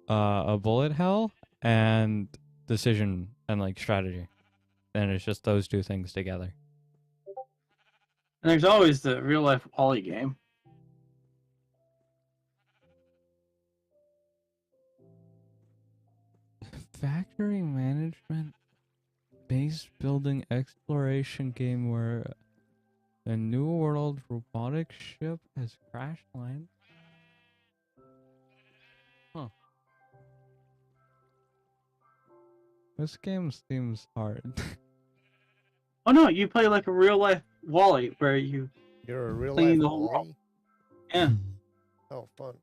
S2: a bullet hell and decision and like strategy, and it's just those two things together.
S3: And there's always the real life Wally game.
S2: Factory management, base building exploration game where a new world robotic ship has crash landed. Huh. This game seems hard.
S3: Oh no, you play like a real life Wally where you
S1: You're a real
S3: Clean
S1: life
S3: the whole
S1: Wally?
S3: yeah,
S1: Oh, fun.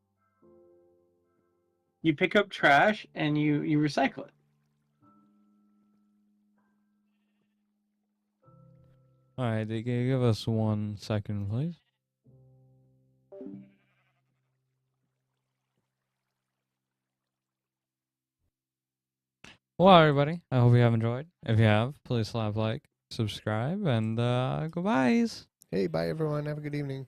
S3: you pick up trash and you recycle it.
S2: Alright, give us 1 second, please. Well, everybody, I hope you have enjoyed. If you have, please slap like, subscribe, and goodbyes.
S1: Hey, bye everyone. Have a good evening.